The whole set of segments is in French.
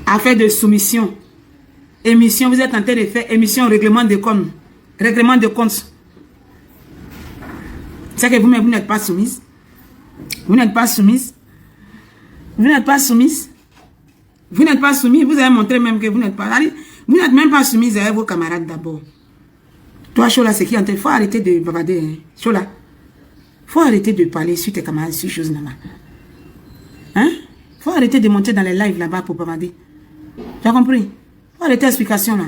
Affaire de soumission. Émission, vous êtes en train de faire émission règlement de compte. Règlement de compte. C'est que vous-même, vous n'êtes pas soumise. Vous n'êtes pas soumise. Vous n'êtes pas soumise. Vous n'êtes pas soumise. Vous avez montré même que vous n'êtes pas. Vous n'êtes même pas soumise avec vos camarades d'abord. Toi, Chola, c'est qui en train. Il faut arrêter de bavarder. Hein? Chola. Il faut arrêter de parler sur tes camarades, sur choses là-bas. Hein? Il faut arrêter de monter dans les lives là-bas pour bavarder. Tu as compris? Il faut arrêter l'explication là.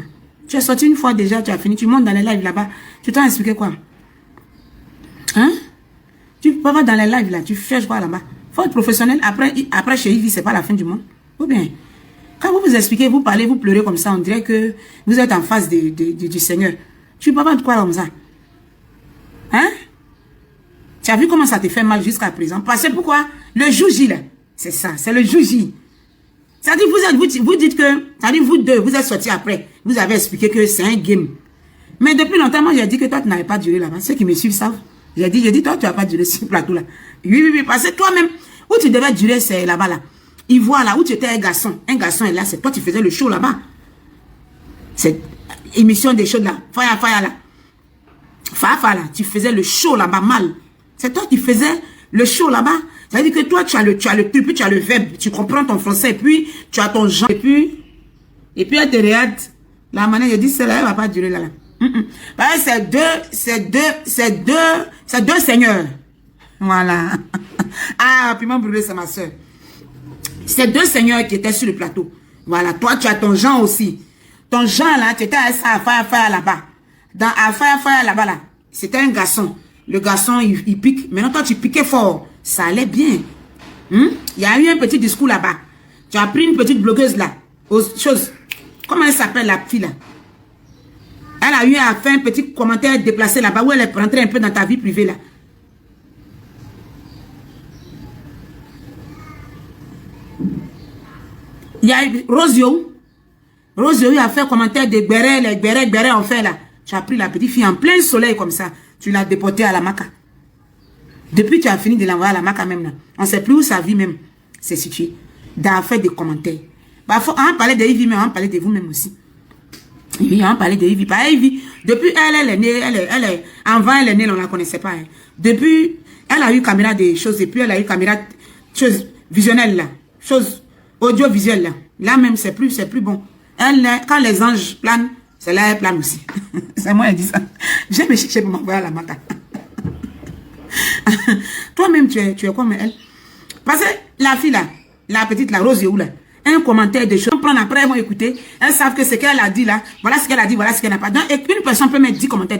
Tu es sorti une fois déjà, tu as fini. Tu montes dans les lives là-bas. Tu t'as expliqué quoi? Hein? Tu peux pas dans les lives là. Tu fais quoi là-bas? Il faut être professionnel. Après chez Yves, c'est pas la fin du monde. Ou bien, quand vous vous expliquez, vous parlez, vous pleurez comme ça, on dirait que vous êtes en face du Seigneur. Tu peux pas te croire comme ça. Hein? Tu as vu comment ça te fait mal jusqu'à présent? Parce que pourquoi? Le jour J, là. C'est ça, c'est le jour J. C'est-à-dire, vous dites que, c'est-à-dire, vous deux, vous êtes sortis après. Vous avez expliqué que c'est un game. Mais depuis longtemps, moi, j'ai dit que toi, tu n'avais pas duré là-bas. Ceux qui me suivent savent. J'ai dit, toi, tu n'as pas duré sur le plateau là. Oui, parce que toi-même, où tu devais durer, c'est là-bas là. Ivoire là, où tu étais un garçon. Un garçon est là, c'est toi, tu faisais le show là-bas. C'est émission des shows là. Fire là. Fire là, tu faisais le show là-bas mal. C'est toi qui faisais le show là-bas. Ça veut dire que toi, tu as le truc, puis tu as le verbe, tu comprends ton français, et puis tu as ton genre, et puis elle te regarde. La manière, je dis, celle-là, elle ne va pas durer là. C'est deux seigneurs. Voilà. Ah, puis moi, brûlé, c'est ma soeur. C'est deux seigneurs qui étaient sur le plateau. Voilà, toi, tu as ton genre aussi. Ton genre, là, tu étais à Fire là-bas. Dans Fire là-bas, là, c'était un garçon. Le garçon, il pique. Maintenant, toi, tu piquais fort. Ça allait bien. Il y a eu un petit discours là-bas. Tu as pris une petite blogueuse là. Comment elle s'appelle la fille là? Elle a eu à faire un petit commentaire déplacé là-bas où elle est rentrée un peu dans ta vie privée là. Il y a eu Rosio. Rosio a fait un commentaire de Gbéré en fait là. Tu as pris la petite fille en plein soleil comme ça. Tu l'as déportée à la Maca. Depuis, tu as fini de l'envoyer à la Maca même là. On ne sait plus où sa vie même s'est située. D'en faire des commentaires. Bah, faut en parler de Ivy, mais on parler de vous-même aussi. Oui, on parlait de Ivy. Pas Ivy. Depuis elle est née, avant elle est née, on ne la connaissait pas. Hein. Depuis, elle a eu caméra des choses, et puis elle a eu caméra choses visionnelles là. Choses audiovisuelles là. Là même, c'est plus bon. Elle, quand les anges planent, c'est là elle plane aussi. C'est moi, elle dit ça. Je vais me chercher pour m'envoyer à la Maca. Toi-même, tu es comme elle. Parce que la fille là, la petite la Rose où là, un commentaire de choses, on prend après, ils vont écouter, elles savent que ce qu'elle a dit là, voilà ce qu'elle a dit, voilà ce qu'elle n'a pas. Donc, une personne peut mettre 10 commentaires.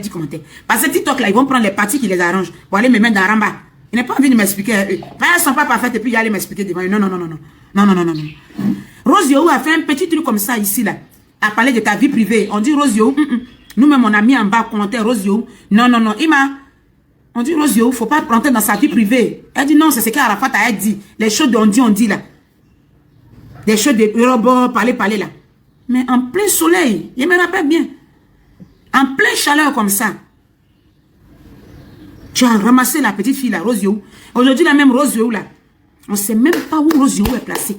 Parce que TikTok là, ils vont prendre les parties qui les arrangent pour aller me mettre dans Ramba. Ils n'ont pas envie de m'expliquer. Elles ne sont pas parfaites et puis ils allaient m'expliquer devant eux. Non. Rose Yo a fait un petit truc comme ça ici là, à parler de ta vie privée. On dit Rose Yo, nous-mêmes on a mis en bas commentaire Rose Yo. Non. On dit Rose Yo, faut pas rentrer dans sa vie privée. Elle dit non, c'est ce qu'Arafat a dit. Les choses on dit là. Des choses de robots, parler là. Mais en plein soleil, je me rappelle bien. En plein chaleur comme ça. Tu as ramassé la petite fille là, Rose Yo. Aujourd'hui, la même Rose Yo là. On ne sait même pas où Rose Yo est placée.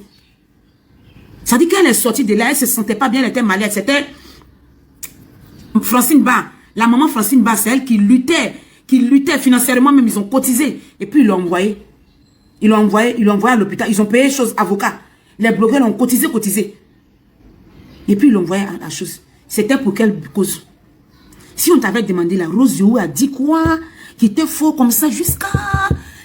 Ça dit qu'elle est sortie de là, elle ne se sentait pas bien, elle était malade. C'était Francine Ba. La maman Francine Ba, c'est elle qui luttait financièrement, même ils ont cotisé. Et puis ils l'ont envoyé. Ils l'ont envoyé à l'hôpital. Ils ont payé chose avocat. Les blogueurs ont cotisé. Et puis ils l'ont envoyé à la chose. C'était pour quelle cause? Si on t'avait demandé, la Rose Yo a dit quoi? Qui était faux comme ça jusqu'à...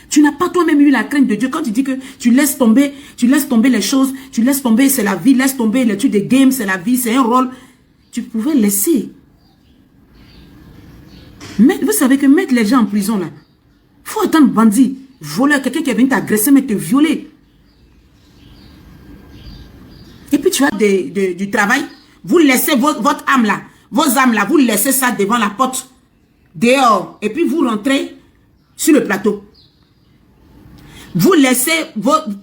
Tu n'as pas toi-même eu la crainte de Dieu. Quand tu dis que tu laisses tomber les choses, tu laisses tomber, c'est la vie, laisse tomber les trucs des games, c'est la vie, c'est un rôle. Tu pouvais laisser. Mais vous savez que mettre les gens en prison là, il faut attendre bandit, voleur, quelqu'un qui est venu t'agresser, mais te violer. Et puis tu as du travail, vous laissez votre âme là, vos âmes là, vous laissez ça devant la porte, dehors, et puis vous rentrez sur le plateau. Vous laissez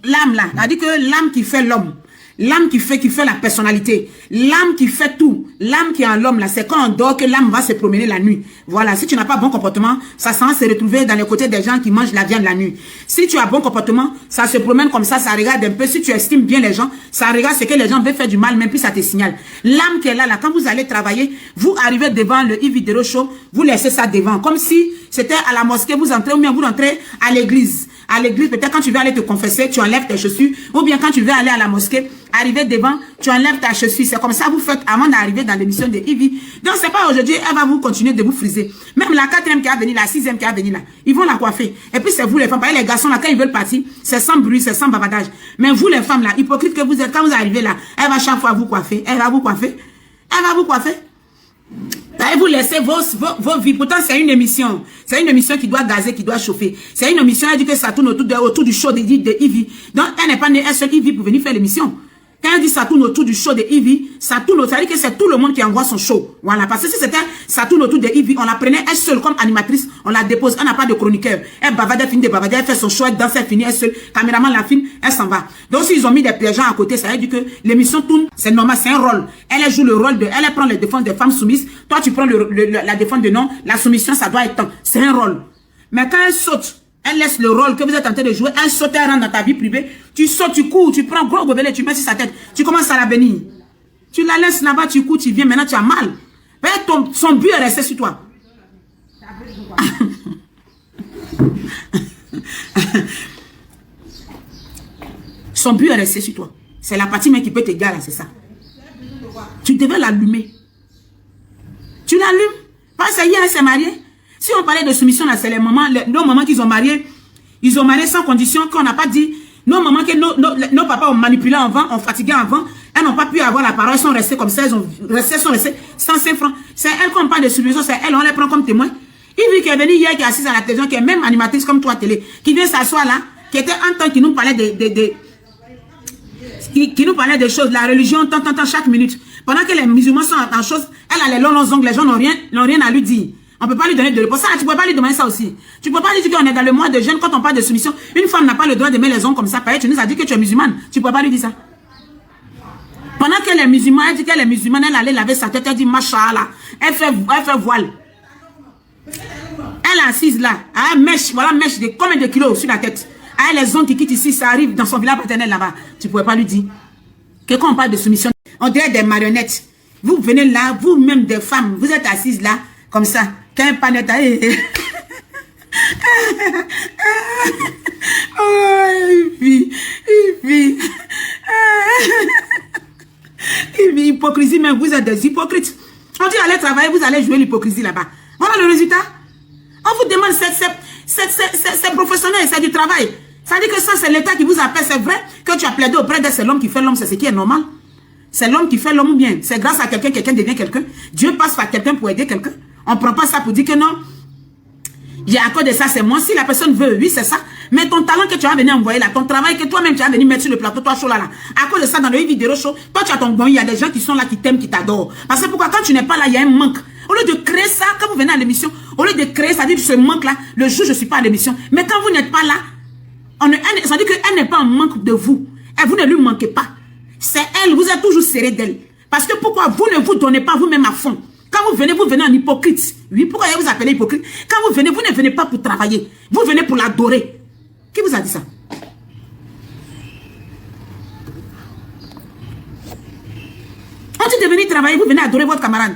l'âme là, c'est-à-dire que l'âme qui fait l'homme, L'âme qui fait la personnalité. L'âme qui fait tout. L'âme qui est en l'homme, là, c'est quand on dort que l'âme va se promener la nuit. Voilà, si tu n'as pas bon comportement, ça s'en se retrouver dans les côtés des gens qui mangent la viande la nuit. Si tu as bon comportement, ça se promène comme ça regarde un peu. Si tu estimes bien les gens, ça regarde ce que les gens veulent faire du mal, même puis ça te signale. L'âme qui est là, quand vous allez travailler, vous arrivez devant le Yves Vidéro Show, vous laissez ça devant. Comme si c'était à la mosquée, vous entrez, ou bien vous entrez à l'église. À l'église, peut-être quand tu veux aller te confesser, tu enlèves tes chaussures. Ou bien quand tu veux aller à la mosquée, arriver devant, tu enlèves ta chaussure. C'est comme ça vous faites avant d'arriver dans l'émission de Ivy. Donc c'est pas aujourd'hui, elle va vous continuer de vous friser. Même la 4e qui a venu, la 6e qui a venu là, ils vont la coiffer. Et puis c'est vous les femmes, pareil, les garçons là, quand ils veulent partir, c'est sans bruit, c'est sans bavardage. Mais vous les femmes là, hypocrites que vous êtes, quand vous arrivez là, elle va chaque fois vous coiffer. Elle va vous coiffer. Elle va vous coiffer. Et vous laissez vos vies. Pourtant, c'est une émission. C'est une émission qui doit gazer, qui doit chauffer. C'est une émission, elle dit que ça tourne autour du show de Ivy. Donc, elle n'est pas née un seul Ivy pour venir faire l'émission. Quand elle dit ça tourne autour du show de Ivy, ça tourne autour, ça veut dire que c'est tout le monde qui envoie son show. Voilà. Parce que si c'était ça tourne autour de Ivy, on la prenait elle seule comme animatrice, on la dépose, elle n'a pas de chroniqueur. Elle bavarde, elle finit de bavarder, elle fait son show, elle danse, elle finit, elle seule. Caméraman la filme, elle s'en va. Donc, s'ils ont mis des gens à côté, ça veut dire que l'émission tourne, c'est normal, c'est un rôle. Elle joue le rôle elle prend les défenses des femmes soumises. Toi, tu prends la défense de non. La soumission, ça doit être temps. C'est un rôle. Mais quand elle saute, elle laisse le rôle que vous êtes en train de jouer, elle saute, elle rentre dans ta vie privée, tu sautes, tu cours, tu prends gros gobelet, tu mets sur sa tête, tu commences à la bénir. Tu la laisses là-bas, tu cours, tu viens, maintenant tu as mal. Son but est resté sur toi. Son but est resté sur toi. C'est la partie même qui peut t'égaler, c'est ça. Tu devais l'allumer. Tu l'allumes. Parce que hier, elle s'est mariée. Si on parlait de soumission, là, c'est les mamans, nos mamans qui ont marié. Ils ont marié sans condition, qu'on n'a pas dit. Nos mamans que nos papas ont manipulé avant, ont fatigué avant. Elles n'ont pas pu avoir la parole, elles sont restées comme ça, elles sont restées 105 francs. C'est elles qu'on parle de soumission, c'est elles, on les prend comme témoins. Yves qui est venu hier, qui est assise à la télévision, qui est même animatrice comme toi télé, qui vient s'asseoir là, qui était un temps qui nous parlait qui nous parlait des choses, la religion, tant, chaque minute. Pendant que les musulmans sont en chose, elle a les longs ongles, les gens n'ont rien à lui dire. On ne peut pas lui donner de réponse. Ça, tu ne peux pas lui demander ça aussi. Tu ne peux pas lui dire qu'on est dans le mois de jeûne, quand on parle de soumission. Une femme n'a pas le droit de mettre les ongles comme ça. Pareil, tu nous as dit que tu es musulmane. Tu ne peux pas lui dire ça. Pendant que les musulmans, elle dit qu'elle est musulmane, elle allait laver sa tête, elle dit Machallah. Elle fait voile. Elle est assise là. Elle a mèche, voilà, mèche de combien de kilos sur la tête. Elle a les ongles qui quittent ici, ça arrive dans son village paternel là-bas. Tu ne pouvais pas lui dire. Que quand on parle de soumission, on dirait des marionnettes. Vous venez là, vous-même des femmes, vous êtes assises là, comme ça. Quand un panette a... Hypocrisie, mais vous êtes des hypocrites. On dit allez travailler, vous allez jouer l'hypocrisie là-bas. Voilà le résultat. On vous demande, c'est professionnel, c'est du travail. Ça dit que ça, c'est l'État qui vous appelle. C'est vrai que tu as plaidé auprès de c'est l'homme qui fait l'homme, c'est ce qui est normal. C'est l'homme qui fait l'homme ou bien. C'est grâce à quelqu'un, quelqu'un devient quelqu'un. Dieu passe par quelqu'un pour aider quelqu'un. On ne prend pas ça pour dire que non. J'ai à cause de ça, c'est moi. Si la personne veut, oui, c'est ça. Mais ton talent que tu as venu envoyer là, ton travail que toi-même tu as venu mettre sur le plateau, toi, chaud là. À cause de ça, dans le vidéo show, toi, tu as ton bon, il y a des gens qui sont là, qui t'aiment, qui t'adorent. Parce que pourquoi, quand tu n'es pas là, il y a un manque. Au lieu de créer ça, quand vous venez à l'émission, au lieu de créer, ça dit que ce manque-là, le jour, je ne suis pas à l'émission. Mais quand vous n'êtes pas là, ça dit qu'elle n'est pas en manque de vous. Et vous ne lui manquez pas. C'est elle, vous êtes toujours serré d'elle. Parce que pourquoi vous ne vous donnez pas vous-même à fond? Quand vous venez en hypocrite. Oui, pourquoi vous appelez hypocrite? Quand vous ne venez pas pour travailler. Vous venez pour l'adorer. Qui vous a dit ça? On dit de venir travailler, vous venez adorer votre camarade.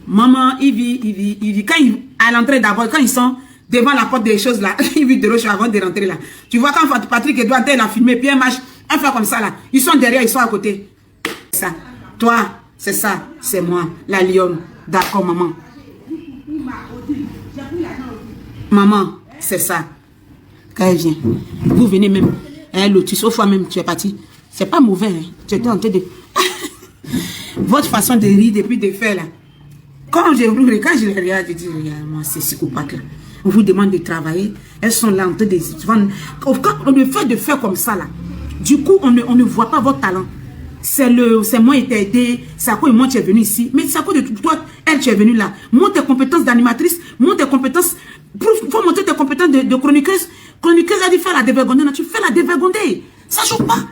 Maman, Ivy, quand à l'entrée d'abord, quand ils sont devant la porte des choses là, Ivy de Roche avant de rentrer là. Tu vois quand Patrick Edouard elle a filmé, puis un match, un fait comme ça là. Ils sont derrière, ils sont à côté. Ça. Toi, c'est ça, c'est moi, la lionne. D'accord, maman. Maman, c'est ça. Quand elle vient, vous venez même. Hein, Lotus, au fois même, tu es parti. C'est pas mauvais, hein. Tu étais en train de... Votre façon de rire depuis de faire là. Quand je les regarde, je dis, regarde-moi, c'est psychopathe là. On vous demande de travailler. Elles sont là en train de... Quand on le fait de faire comme ça là, du coup, on ne voit pas votre talent. C'est moi qui t'ai aidé, c'est à quoi moi tu es venu ici. Mais c'est à quoi de toi, elle, tu es venu là. Montre tes compétences d'animatrice, montre tes compétences. Il faut montrer tes compétences de chroniqueuse. Chroniqueuse a dit faire la dévergondée. Tu fais la dévergondée. Ça ne choque pas.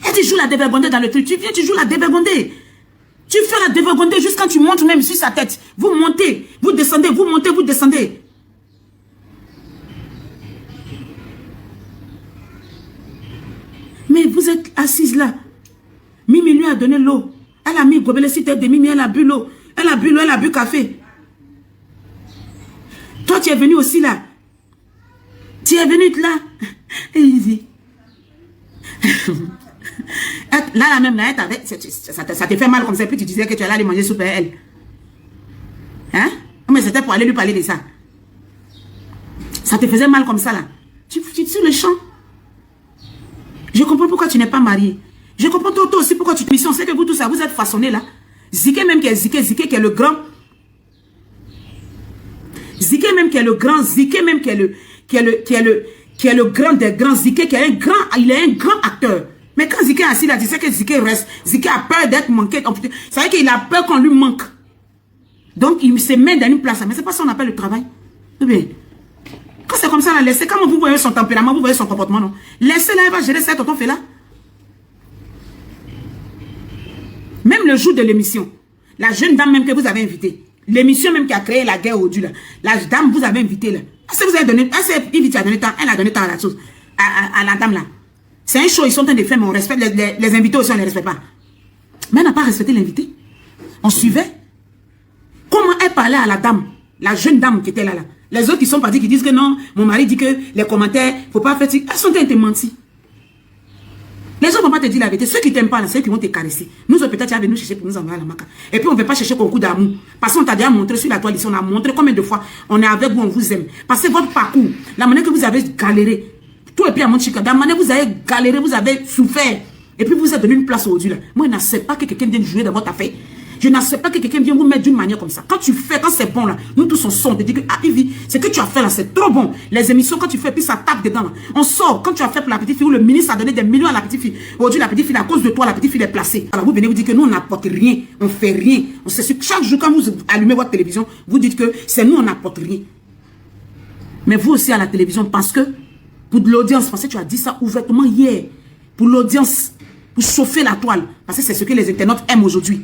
Et tu joues la dévergondée dans le truc. Tu viens, tu joues la dévergondée. Tu fais la dévergondée jusqu'à quand tu montes même sur sa tête. Vous montez, vous descendez, vous montez, vous descendez. Mais vous êtes assise là. Mimi lui a donné l'eau. Elle a mis gobelé sur tête de Mimi, elle a bu l'eau. Elle a bu l'eau, elle a bu café. Toi, tu es venu aussi là. Tu es venu là. Et il dit. Là, même, là, ça te fait mal comme ça. Puis tu disais que tu allais aller manger soupe à elle. Hein? Mais c'était pour aller lui parler de ça. Ça te faisait mal comme ça là. Tu es sur le champ. Je comprends pourquoi tu n'es pas marié. Je comprends toi aussi pourquoi tu te missions. C'est que vous tous ça, vous êtes façonnés là. Ziké même qui est Ziké, Ziké qui est le grand. Ziké même qui est le grand, Ziké même qui est le grand des grands, Ziké qui est un grand, il est un grand acteur. Mais quand Ziké est assis là, tu sais que Ziké reste. Ziké a peur d'être manqué. C'est vrai qu'il a peur qu'on lui manque. Donc il se met dans une place. Mais c'est pas ça qu'on appelle le travail. Oui. Quand c'est comme ça, là, laissez, comment vous voyez son tempérament, vous voyez son comportement, non? Laissez-la, elle va gérer ça, tonton fait là. Même le jour de l'émission, la jeune dame même que vous avez invitée, l'émission même qui a créé la guerre au Dieu, là, la dame vous avez invitée là. Est-ce que vous avez donné, elle a donné temps, elle a donné temps à la chose, à la dame là. C'est un show, ils sont en train de faire, mais on respecte, les invités aussi, on ne les respecte pas. Mais elle n'a pas respecté l'invité. On suivait. Comment elle parlait à la dame, la jeune dame qui était là, là. Les autres qui sont partis, qui disent que non, mon mari dit que les commentaires, faut pas faire ça. Elles sont en train de mentir. Les gens ne vont pas te dire la vérité. Ceux qui ne t'aiment pas, c'est ceux qui vont te caresser. Nous, peut-être, tu as venu nous chercher pour nous envoyer à la maca. Et puis, on ne veut pas chercher concours d'amour. Parce qu'on t'a déjà montré sur la toile ici, on a montré combien de fois on est avec vous, on vous aime. Parce que votre parcours, la manière que vous avez galéré, tout et puis à mon chica, la manière que vous avez galéré, vous avez souffert. Et puis, vous êtes donné une place aujourd'hui là. Moi, je n'accepte pas que quelqu'un vienne jouer dans votre affaire. Je n'accepte pas que quelqu'un vienne vous mettre d'une manière comme ça. Quand tu fais, quand c'est bon là, nous tous on sort, on te dit que, ah, Ivy, ce que tu as fait là, c'est trop bon. Les émissions, quand tu fais, puis ça tape dedans là. On sort, quand tu as fait pour la petite fille, où le ministre a donné des millions à la petite fille. Aujourd'hui, la petite fille, à cause de toi, la petite fille est placée. Alors vous venez vous dire que nous, on n'apporte rien, on fait rien. On sait que chaque jour, quand vous allumez votre télévision, vous dites que c'est nous, on n'apporte rien. Mais vous aussi à la télévision, parce que, pour de l'audience, parce que tu as dit ça ouvertement hier, pour l'audience, pour chauffer la toile, parce que c'est ce que les internautes aiment aujourd'hui.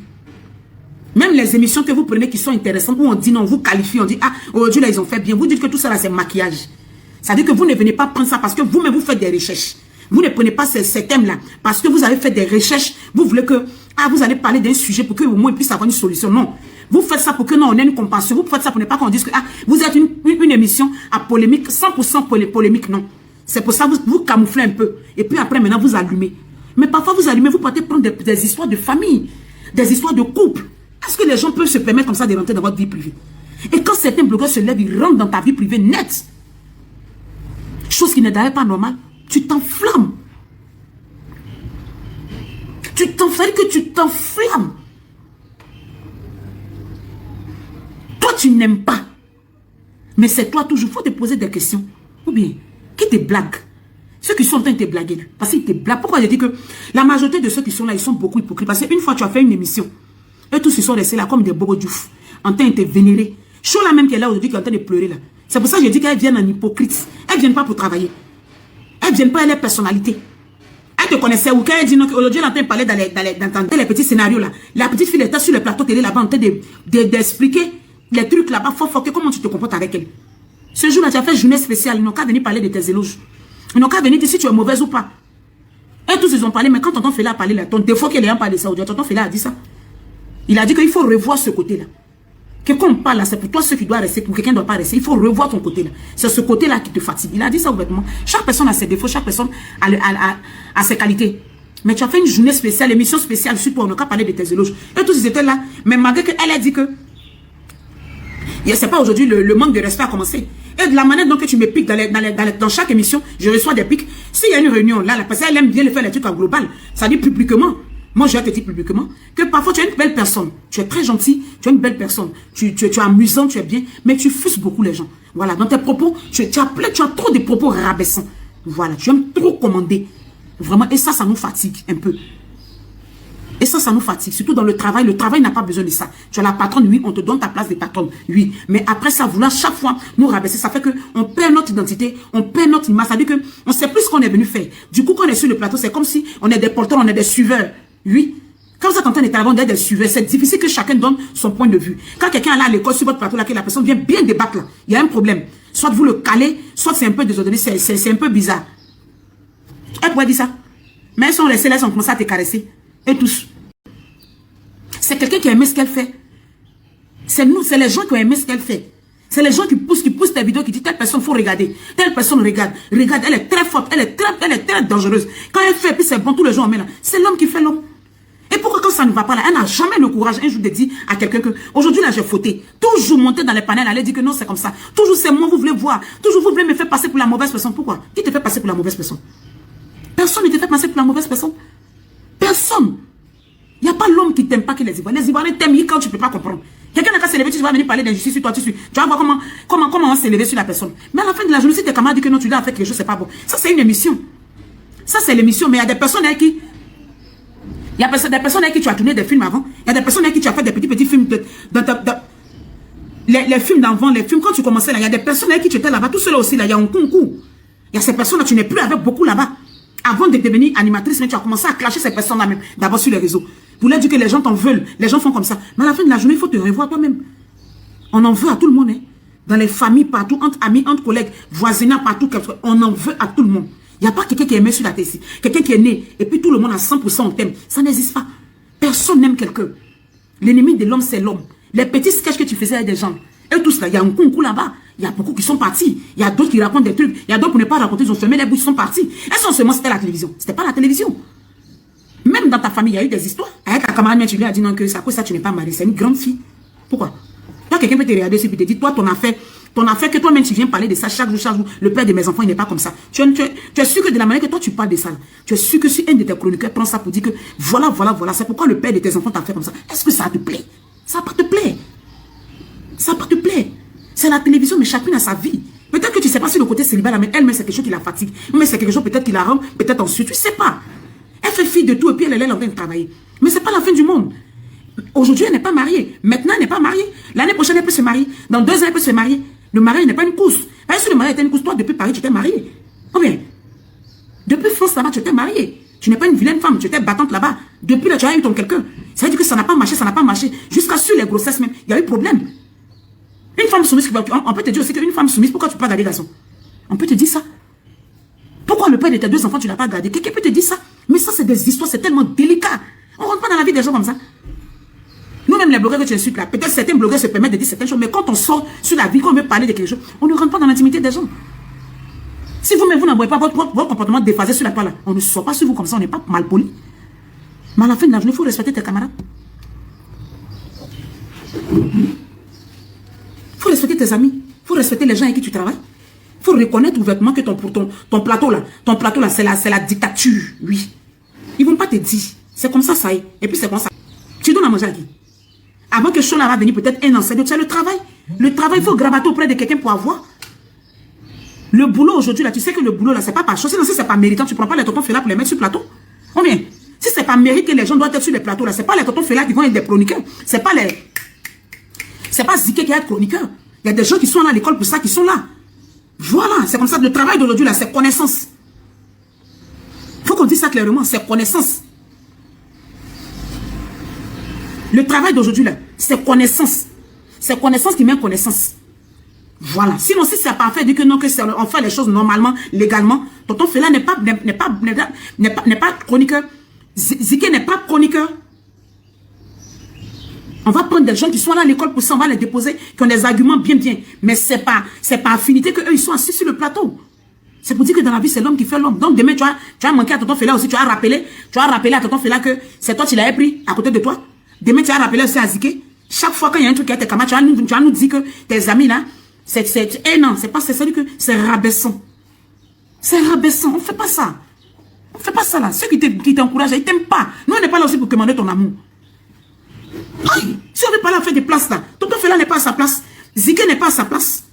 Même les émissions que vous prenez qui sont intéressantes, où on dit non, on vous qualifie, on dit, ah, aujourd'hui là, ils ont fait bien. Vous dites que tout ça là, c'est maquillage. Ça veut dire que vous ne venez pas prendre ça parce que vous-même, vous faites des recherches. Vous ne prenez pas ces thèmes-là parce que vous avez fait des recherches. Vous voulez que, ah, vous allez parler d'un sujet pour que au moins il puisse avoir une solution. Non. Vous faites ça pour que non, on ait une compassion. Vous faites ça pour ne pas qu'on dise que, ah, vous êtes une émission à polémique, 100% polémique, non. C'est pour ça que vous camouflez un peu. Et puis après, maintenant, vous allumez. Mais parfois, vous allumez, vous partez prendre des histoires de famille, des histoires de couple. Est-ce que les gens peuvent se permettre comme ça de rentrer dans votre vie privée? Et quand certains blogueurs se lèvent, ils rentrent dans ta vie privée net. Chose qui n'est d'ailleurs pas normale. Tu t'enflammes. Tu t'enflammes, que tu t'enflammes. Toi, tu n'aimes pas. Mais c'est toi toujours. Il faut te poser des questions. Ou bien, qui te blague? Ceux qui sont en train de te blaguer là. Parce qu'ils te blaguent. Pourquoi je dis que la majorité de ceux qui sont là, ils sont beaucoup hypocrites. Parce qu'une fois, tu as fait une émission. Eux tous, ils sont restés là comme des bobos diouf, en train de te vénérer. Chaud là même qui est là aujourd'hui, qui est en train de pleurer là. C'est pour ça que je dis qu'elles viennent en hypocrite. Elles ne viennent pas pour travailler. Elles ne viennent pas à leur personnalité. Elles te connaissaient ou quand elles disent qu'aujourd'hui, elle est en train de parler dans les petits scénarios là. La petite fille était sur le plateau télé là-bas en train d'expliquer les trucs là-bas. Faut que comment tu te comportes avec elle. Ce jour-là, tu as fait journée spéciale. Ils n'ont qu'à venir parler de tes éloges. Ils n'ont qu'à venir dire si tu es mauvaise ou pas. Et tous ils ont parlé, mais quand tonton Fela a parlé là, ton défaut qu'il ait parlé de ça aujourd'hui, tonton Fela a dit ça. Il a dit qu'il faut revoir ce côté-là. Que quand on parle là, c'est pour toi ce qui doit rester, pour quelqu'un ne doit pas rester. Il faut revoir ton côté-là. C'est ce côté-là qui te fatigue. Il a dit ça ouvertement. Chaque personne a ses défauts, chaque personne a ses qualités. Mais tu as fait une journée spéciale, émission spéciale, support, on n'a qu'à parler de tes éloges. Et tous ils étaient là. Mais malgré qu'elle a dit que, c'est pas aujourd'hui, le manque de respect a commencé. Et de la manière dont tu me piques dans chaque émission, je reçois des pics. S'il y a une réunion là, parce qu'elle aime bien le faire les trucs en global, ça dit publiquement. Moi, je vais te dire publiquement que parfois, tu es une belle personne. Tu es très gentil, tu es une belle personne. Tu es amusant, tu es bien, mais tu fuses beaucoup les gens. Voilà, dans tes propos, tu as trop de propos rabaissants. Voilà, tu aimes trop commander. Vraiment, et ça nous fatigue un peu. Et ça nous fatigue. Surtout dans le travail n'a pas besoin de ça. Tu es la patronne, oui, on te donne ta place de patronne, oui. Mais après ça, vouloir chaque fois nous rabaisser, ça fait qu'on perd notre identité, on perd notre image. Ça veut dire qu'on ne sait plus ce qu'on est venu faire. Du coup, quand on est sur le plateau, c'est comme si on est des porteurs, on est des suiveurs, oui. Quand vous êtes en train de travailler, on est des suiveurs. C'est difficile que chacun donne son point de vue. Quand quelqu'un est là à l'école sur votre plateau, là, que la personne vient bien débattre, là, il y a un problème. Soit vous le calez, soit c'est un peu désordonné, c'est un peu bizarre. Elle pourrait dire ça. Mais elles sont restées là, elles ont commencé à te caresser. Et tous. C'est quelqu'un qui a aimé ce qu'elle fait. C'est nous, c'est les gens qui ont aimé ce qu'elle fait. C'est les gens qui poussent tes vidéos, qui disent telle personne, il faut regarder. Telle personne regarde. Regarde, elle est très forte, elle est très dangereuse. Quand elle fait, puis c'est bon, tous les jours on met là. C'est l'homme qui fait l'homme. Et pourquoi quand ça ne va pas là, elle n'a jamais le courage un jour de dire à quelqu'un que aujourd'hui là j'ai fauté. Toujours monter dans les panels, aller dire que non c'est comme ça. Toujours c'est moi, vous voulez voir. Toujours vous voulez me faire passer pour la mauvaise personne. Pourquoi? Qui te fait passer pour la mauvaise personne? Personne ne te fait passer pour la mauvaise personne. Personne. Il n'y a pas l'homme qui t'aime pas que les Ivoiriens. Les Ivoiriens t'aiment quand tu ne peux pas comprendre. Quelqu'un n'a qu'à s'élever, tu vas venir parler d'injustice sur toi, tu vas voir comment on va s'élever sur la personne. Mais à la fin de la journée, si tes camarades disent que non, tu l'as fait quelque chose, c'est pas bon. Ça c'est une émission. Ça c'est l'émission, mais il y a des personnes avec qui... Il y a des personnes avec qui tu as tourné des films avant. Il y a des personnes avec qui tu as fait des petits films. Les films d'avant, les films quand tu commençais là. Il y a des personnes avec qui tu étais là-bas. Tout cela aussi là, il y a un concours. Il y a ces personnes-là, tu n'es plus avec beaucoup là-bas. Avant de devenir animatrice, mais tu as commencé à clasher ces personnes-là même. D'abord sur les réseaux. Pour leur dire que les gens t'en veulent. Les gens font comme ça. Mais à la fin de la journée, il faut te revoir toi-même. On en veut à tout le monde. Hein. Dans les familles, partout, entre amis, entre collègues, voisinat, partout. On en veut à tout le monde. Il n'y a pas quelqu'un qui est aimé sur la tête ici. Quelqu'un qui est né et puis tout le monde à 100% on t'aime. Ça n'existe pas. Personne n'aime quelqu'un. L'ennemi de l'homme, c'est l'homme. Les petits sketchs que tu faisais avec des gens. Et tout cela, il y a un concours là-bas. Il y a beaucoup qui sont partis. Il y a d'autres qui racontent des trucs. Il y a d'autres pour ne pas raconter. Ils ont fermé les bouches, ils sont partis. Est-ce que seulement c'était la télévision? C'était pas la télévision. Même dans ta famille, il y a eu des histoires. Avec ta camarade, tu lui as dit non, que ça, ça, tu n'es pas marié. C'est une grande fille. Pourquoi? Toi, quelqu'un peut te regarder et te dire, toi, ton affaire que toi-même tu viens parler de ça chaque jour, le père de mes enfants, il n'est pas comme ça. Tu es sûr que de la manière que toi tu parles de ça, tu es sûr que si un de tes chroniqueurs prend ça pour dire que voilà, c'est pourquoi le père de tes enfants t'a fait comme ça. Est-ce que ça te plaît? Ça va pas te plaire. Ça va pas te plaire. C'est la télévision, mais chacune a sa vie. Peut-être que tu ne sais pas si le côté célibataire, mais elle-même c'est quelque chose qui la fatigue. Mais c'est quelque chose peut-être qui la rend, peut-être ensuite, tu ne sais pas. Elle fait fi de tout et puis elle est en train de travailler. Mais ce n'est pas la fin du monde. Aujourd'hui, elle n'est pas mariée. Maintenant, elle n'est pas mariée. L'année prochaine, elle peut se marier. Dans 2 ans, elle peut se marier. Le mariage n'est pas une course. Parce que si le mariage était une course, toi, depuis Paris, tu t'es marié. Ou bien, depuis France, là-bas, tu t'es marié. Tu n'es pas une vilaine femme, tu étais battante là-bas. Depuis là, tu as eu ton quelqu'un. Ça veut dire que ça n'a pas marché, ça n'a pas marché. Jusqu'à sur les grossesses même, il y a eu problème. Une femme soumise, on peut te dire aussi qu'une femme soumise, pourquoi tu ne peux pas garder garçon? On peut te dire ça. Pourquoi le père de tes 2 enfants, tu ne l'as pas gardé? Quelqu'un peut te dire ça. Mais ça, c'est des histoires, c'est tellement délicat. On ne rentre pas dans la vie des gens comme ça. Nous-mêmes, les blogueurs que tu insultes là, peut-être certains blogueurs se permettent de dire certaines choses, mais quand on sort sur la vie, quand on veut parler de quelque chose, on ne rentre pas dans l'intimité des gens. Si vous-même, vous n'envoyez pas votre comportement déphasé sur la toile, on ne sort pas sur vous comme ça, on n'est pas mal poli. Mais à la fin de la journée, il faut respecter tes camarades. Il faut respecter tes amis. Il faut respecter les gens avec qui tu travailles. Il faut reconnaître ouvertement que ton plateau là, c'est la dictature, oui. Ils ne vont pas te dire, c'est comme ça, ça y est. Et puis c'est comme ça. Tu donnes à manger à qui? Avant que Shona va venir peut-être 1 an, c'est le travail. Le travail, il faut gravater auprès de quelqu'un pour avoir. Le boulot aujourd'hui, là, tu sais que le boulot, là, c'est pas par chose. Sinon, si c'est pas méritant, tu prends pas les tontons Fela pour les mettre sur le plateau. Ou bien, si c'est pas mérite que les gens doivent être sur les plateaux, là, c'est pas les tontons Fela qui vont être des chroniqueurs. C'est pas Ziké qui va être chroniqueur. Il y a des gens qui sont là à l'école pour ça, qui sont là. Voilà, c'est comme ça. Le travail d'aujourd'hui, là, c'est connaissance. Il faut qu'on dise ça clairement, c'est connaissance. Le travail d'aujourd'hui, là, c'est connaissance. C'est connaissance qui met connaissance. Voilà. Sinon, si c'est parfait, dit que non, on fait les choses normalement, légalement, tonton Fela n'est pas chroniqueur. Ziké n'est pas chroniqueur. On va prendre des gens qui sont là à l'école pour ça, on va les déposer, qui ont des arguments bien. Mais c'est pas affinité qu'eux, ils sont assis sur le plateau. C'est pour dire que dans la vie, c'est l'homme qui fait l'homme. Donc demain, tu as manqué à tonton Fela aussi, tu as rappelé à tonton Fela que c'est toi qui l'avais pris à côté de toi. Demain, tu as rappelé aussi à Ziké. Chaque fois qu'il y a un truc qui a tes camarades, tu vas nous dire que tes amis là, non, c'est dire que c'est rabaissant. C'est rabaissant. On fait pas ça. On fait pas ça là. Ceux qui t'encouragent, ils t'aiment pas. Nous, on n'est pas là aussi pour commander ton amour. Aïe, si on veut pas là faire des places là, tonton Fela n'est pas à sa place. Ziké n'est pas à sa place.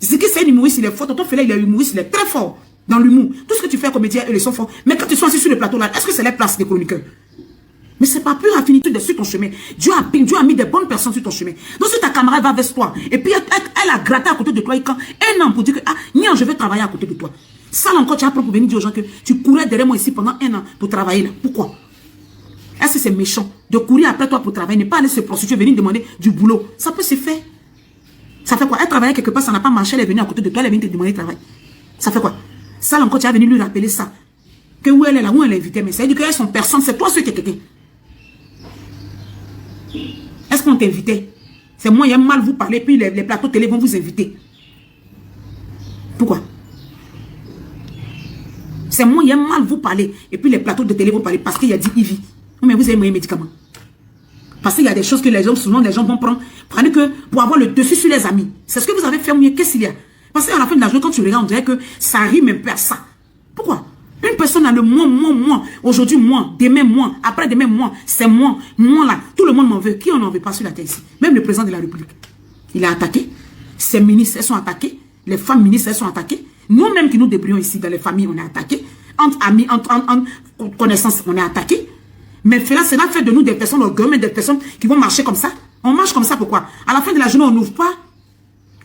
Ziké, c'est un humoriste, il est fort. Tonton Fela, il est humoriste, il est très fort dans l'humour. Tout ce que tu fais comme média, ils sont forts. Mais quand tu sois assis sur le plateau là, est-ce que c'est les places des chroniqueurs? Mais c'est pas plus affinité sur ton chemin. Dieu a mis des bonnes personnes sur ton chemin. Donc si ta camarade va vers toi, et puis elle a gratté à côté de toi, et quand un an pour dire que, ah, Nian, je vais travailler à côté de toi. Ça encore, tu as pour venir dire aux gens que tu courais derrière moi ici pendant un an pour travailler là. Pourquoi? Est-ce que c'est méchant de courir après toi pour travailler, ne pas aller se prostituer, venir demander du boulot? Ça peut se faire. Ça fait quoi? Elle travaillait quelque part, ça n'a pas marché, elle est venue à côté de toi, elle est venue te demander de travail. Ça fait quoi? Ça encore, tu as venu lui rappeler ça. Que où elle est là, où elle est invitée, mais ça veut dire qu'elles sont personne, c'est toi ceux qui étaient. Est-ce qu'on t'invitait? C'est moi, il y a mal vous parler, puis les plateaux télé vont vous inviter. Pourquoi? C'est moi, il y a mal vous parler, et puis les plateaux de télé vont parler parce qu'il y a dit Ivy. Mais vous avez moyen médicament. Parce qu'il y a des choses que les gens, souvent les gens vont prendre. Prenez que pour avoir le dessus sur les amis. C'est ce que vous avez fait mieux. Qu'est-ce qu'il y a? Parce qu'à la fin de la journée, quand tu regardes, on dirait que ça rime un peu à ça. Pourquoi? Une personne a le moi. Aujourd'hui, moi. Demain, moi. Après demain, moi. C'est moi. Moi là. Tout le monde m'en veut. Qui on n'en veut pas sur la terre ici? Même le président de la République. Il a attaqué. Ses ministres, elles sont attaquées. Les femmes ministres, elles sont attaquées. Nous-mêmes qui nous débrouillons ici dans les familles, on est attaqués. Entre amis, entre connaissances, on est attaqués. Mais cela fait de nous des personnes orgueilleuses, des personnes qui vont marcher comme ça. On marche comme ça, pourquoi? À la fin de la journée, on n'ouvre pas.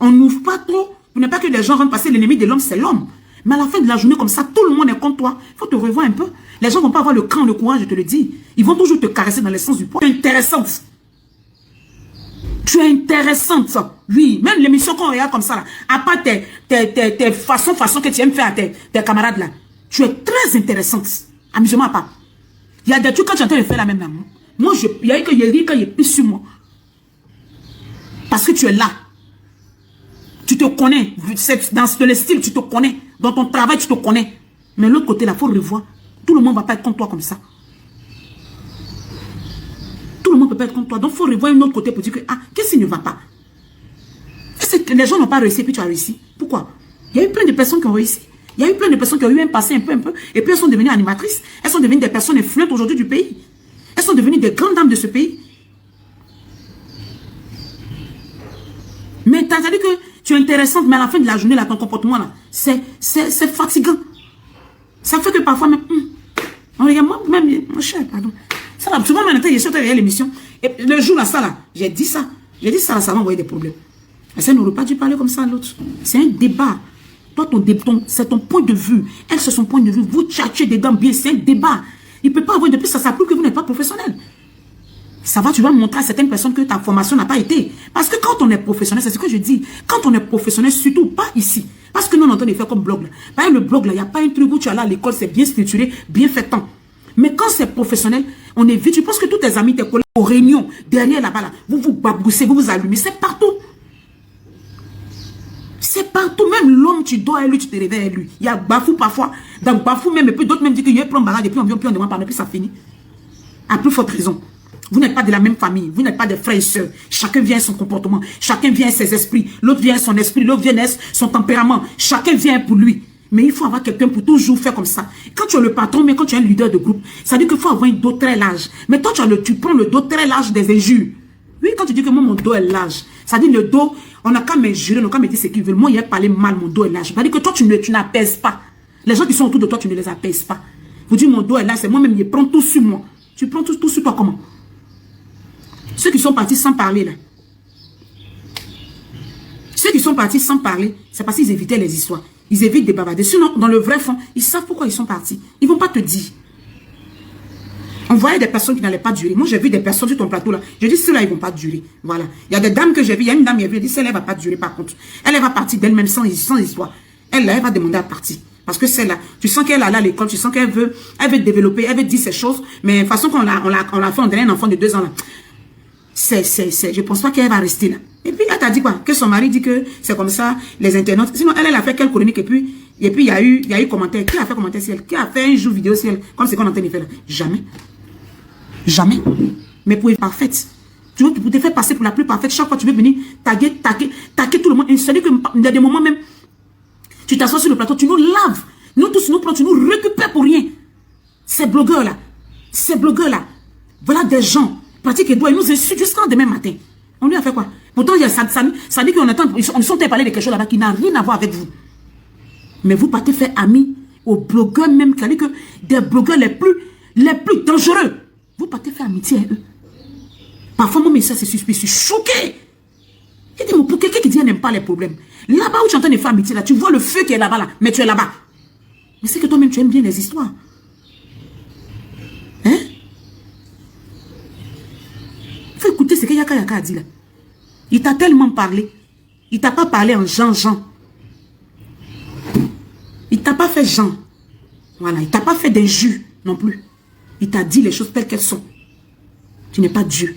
On n'ouvre pas trop. Pour ne pas que les gens rentrent passer. L'ennemi de l'homme, c'est l'homme. Mais à la fin de la journée, comme ça, tout le monde est contre toi. Il faut te revoir un peu. Les gens ne vont pas avoir le cran, le courage, je te le dis. Ils vont toujours te caresser dans le sens du poids. Tu es intéressante. Tu es intéressante. Oui, même l'émission qu'on regarde comme ça, là, à part tes façons que tu aimes faire à tes camarades, là, tu es très intéressante. Amusement à part. Il y a des trucs quand tu es en train de faire la même là. Moi, il y a eu que il quand il est plus sur moi. Parce que tu es là. Tu te connais. Dans le style, tu te connais. Dans ton travail, tu te connais. Mais l'autre côté, là, il faut revoir. Tout le monde ne va pas être contre toi comme ça. Tout le monde ne peut pas être contre toi. Donc, il faut revoir un autre côté pour dire que, ah, qu'est-ce qui ne va pas? Les gens n'ont pas réussi, puis tu as réussi. Pourquoi? Il y a eu plein de personnes qui ont réussi. Il y a eu plein de personnes qui ont eu un passé un peu. Et puis elles sont devenues animatrices. Elles sont devenues des personnes influentes aujourd'hui du pays. Elles sont devenues des grandes dames de ce pays. Mais tu as dit que tu es intéressante, mais à la fin de la journée, là, ton comportement, là, c'est fatigant. Ça fait que parfois, même, regarde, moi, même, mon cher, pardon. Ça, là, souvent, maintenant, je suis à l'émission. Et le jour, là, ça, là, j'ai dit ça. J'ai dit ça, ça va envoyer des problèmes. Et ça n'aurait pas dû parler comme ça à l'autre. C'est un débat. Toi, c'est ton point de vue. Elle, c'est son point de vue. Vous tchatchez dedans bien, c'est un débat. Il ne peut pas avoir de plus, ça prouve que vous n'êtes pas professionnel. Ça va, tu vas montrer à certaines personnes que ta formation n'a pas été. Parce que quand on est professionnel, c'est ce que je dis. Quand on est professionnel, surtout pas ici. Parce que nous, on entend de faire comme blog. Là. Par exemple, le blog, là, il n'y a pas un truc où tu as là à l'école, c'est bien structuré, bien fait tant. Mais quand c'est professionnel, on est vite. Je pense que tous tes amis, tes collègues, aux réunions, derrière là-bas, là, vous vous baboussez, vous vous allumez. C'est partout. C'est partout, même l'homme, tu dors à lui, tu te réveilles à lui. Il y a Bafou parfois, dans Bafou même, et puis d'autres même disent qu'il y a un plan barrage, et puis on vient, puis on demande pardon, puis ça finit. À plus forte raison. Vous n'êtes pas de la même famille, vous n'êtes pas des frères et sœurs. Chacun vient à son comportement, chacun vient à ses esprits, l'autre vient à son esprit, l'autre vient à son tempérament. Chacun vient pour lui. Mais il faut avoir quelqu'un pour toujours faire comme ça. Quand tu es le patron, mais quand tu es un leader de groupe, ça veut dire qu'il faut avoir un dos très large. Mais toi, tu prends le dos très large des injures. Oui, quand tu dis que moi, mon dos est large, ça dit le dos, on n'a qu'à me jurer, on n'a qu'à me dire ce qu'ils veulent. Moi, il a parlé mal, mon dos est large. Ça veut dire que toi, tu n'apaises pas. Les gens qui sont autour de toi, tu ne les apaises pas. Vous dites, mon dos est large, c'est moi-même, il prend tout sur moi. Tu prends tout sur toi comment? Ceux qui sont partis sans parler, là. Ceux qui sont partis sans parler, c'est parce qu'ils évitaient les histoires. Ils évitent de bavarder. Sinon, dans le vrai fond, ils savent pourquoi ils sont partis. Ils ne vont pas te dire. On voyait des personnes qui n'allaient pas durer. Moi, j'ai vu des personnes sur ton plateau là. Je dis, ceux-là, ils ne vont pas durer. Voilà. Il y a des dames que j'ai vues. Il y a une dame qui a vu. Elle dit, celle-là, elle ne va pas durer par contre. Elle va partir d'elle-même sans histoire. Elle va demander à partir. Parce que celle-là, tu sens qu'elle est à l'école, tu sens qu'elle veut développer, elle veut dire ces choses. Mais de toute façon, on l'a fait, on dirait un enfant de 2 ans là. Je pense pas qu'elle va rester là. Et puis, elle t'a dit quoi? Que son mari dit que c'est comme ça, les internautes. Sinon, elle a fait quelques chroniques et puis il y a eu commentaire. Qui a fait commentaire sur elle? Qui a fait un jour vidéo sur elle? Comme c'est qu'on entend de faire là? Jamais. Jamais. Mais pour être parfaite. Tu veux, pour te faire passer pour la plus parfaite, chaque fois tu veux venir taguer tout le monde. C'est-à-dire qu'il y a des moments même, tu t'assois sur le plateau, tu nous laves. Nous tous, nous prenons, tu nous récupères pour rien. Ces blogueurs-là, voilà des gens, pratiques et doigts, ils nous insultent jusqu'à demain matin. On lui a fait quoi? Pourtant, ça dit qu'on attend, ils sont parler de quelque chose là-bas qui n'a rien à voir avec vous. Mais vous partez faire amis aux blogueurs même, qui a dit que des blogueurs les plus dangereux. Vous partez faire amitié à eux. Parfois, mon message, c'est suspect. Je suis choqué. Il dit, mais pour quelqu'un qui dit, elle n'aime pas les problèmes. Là-bas où tu es en train de faire amitié, là, tu vois le feu qui est là-bas, là, mais tu es là-bas. Mais c'est que toi-même, tu aimes bien les histoires. Hein? Il faut écouter ce que Yaka Yaka a dit là. Il t'a tellement parlé. Il t'a pas parlé en Jean. Il t'a pas fait Jean. Voilà, il t'a pas fait des jus non plus. Il t'a dit les choses telles qu'elles sont. Tu n'es pas Dieu.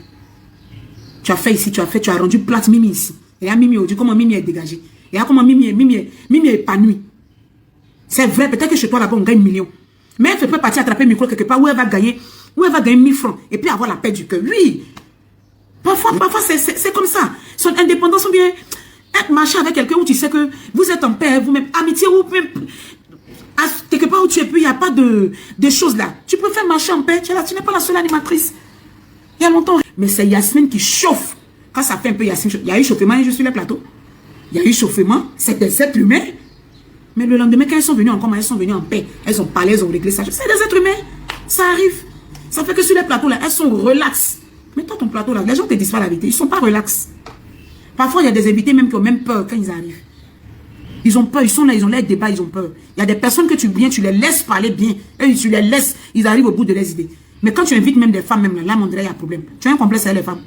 Tu as fait ici, tu as rendu plate Mimi ici. Et là, Mimi, aujourd'hui, comment Mimi est dégagée. Et là, comment Mimi est épanouie. C'est vrai, peut-être que chez toi, là-bas, on gagne millions. Mais elle ne fait pas partir attraper le micro quelque part où elle va gagner 1000 francs. Et puis avoir la paix du cœur. Oui. Parfois c'est comme ça. Son indépendance ou bien être marché avec quelqu'un où tu sais que vous êtes en paix, vous-même, amitié ou même quelque part où tu es plus, il n'y a pas de choses là. Tu peux faire marcher en paix. Tu n'es pas la seule animatrice. Il y a longtemps. Mais c'est Yasmine qui chauffe. Quand ça fait un peu Yasmine, il y a eu chauffement juste sur le plateau. Il y a eu chauffement, c'est des êtres humains. Mais le lendemain, quand elles sont venues elles sont venues en paix. Elles ont parlé, elles ont réglé ça. C'est des êtres humains. Ça arrive. Ça fait que sur les plateaux là, elles sont relaxes. Mais toi, ton plateau là, les gens ne te disent pas la vérité. Ils ne sont pas relax. Parfois, il y a des invités même qui ont même peur quand ils arrivent. Ils ont peur, ils sont là, ils ont l'air débat, ils ont peur. Il y a des personnes que tu les laisses parler bien. Et tu les laisses, ils arrivent au bout de leurs idées. Mais quand tu invites même des femmes, même là, mon dirait, il y a un problème. Tu as un complexe avec les femmes.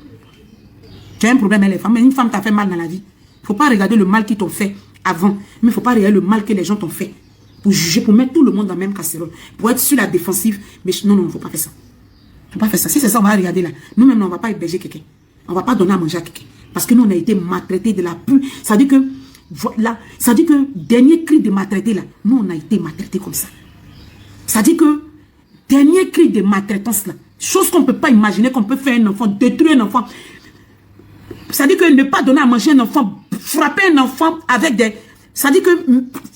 Tu as un problème avec les femmes. Mais une femme t'a fait mal dans la vie. Il ne faut pas regarder le mal qu'ils t'ont fait avant. Mais il ne faut pas regarder le mal que les gens t'ont fait. Pour juger, pour mettre tout le monde dans la même casserole. Pour être sur la défensive. Mais non, il ne faut pas faire ça. Il ne faut pas faire ça. Si c'est ça, on va regarder là. Nous-mêmes, on ne va pas héberger quelqu'un. On ne va pas donner à manger à quelqu'un. Parce que nous, on a été maltraités de la pluie. Ça dit que, voilà, ça dit que, dernier cri de maltraité là, nous, on a été maltraités comme ça. Ça dit que, dernier cri de maltraitance là, chose qu'on ne peut pas imaginer qu'on peut faire un enfant, détruire un enfant. Ça dit que ne pas donner à manger un enfant, frapper un enfant avec des... Ça dit que,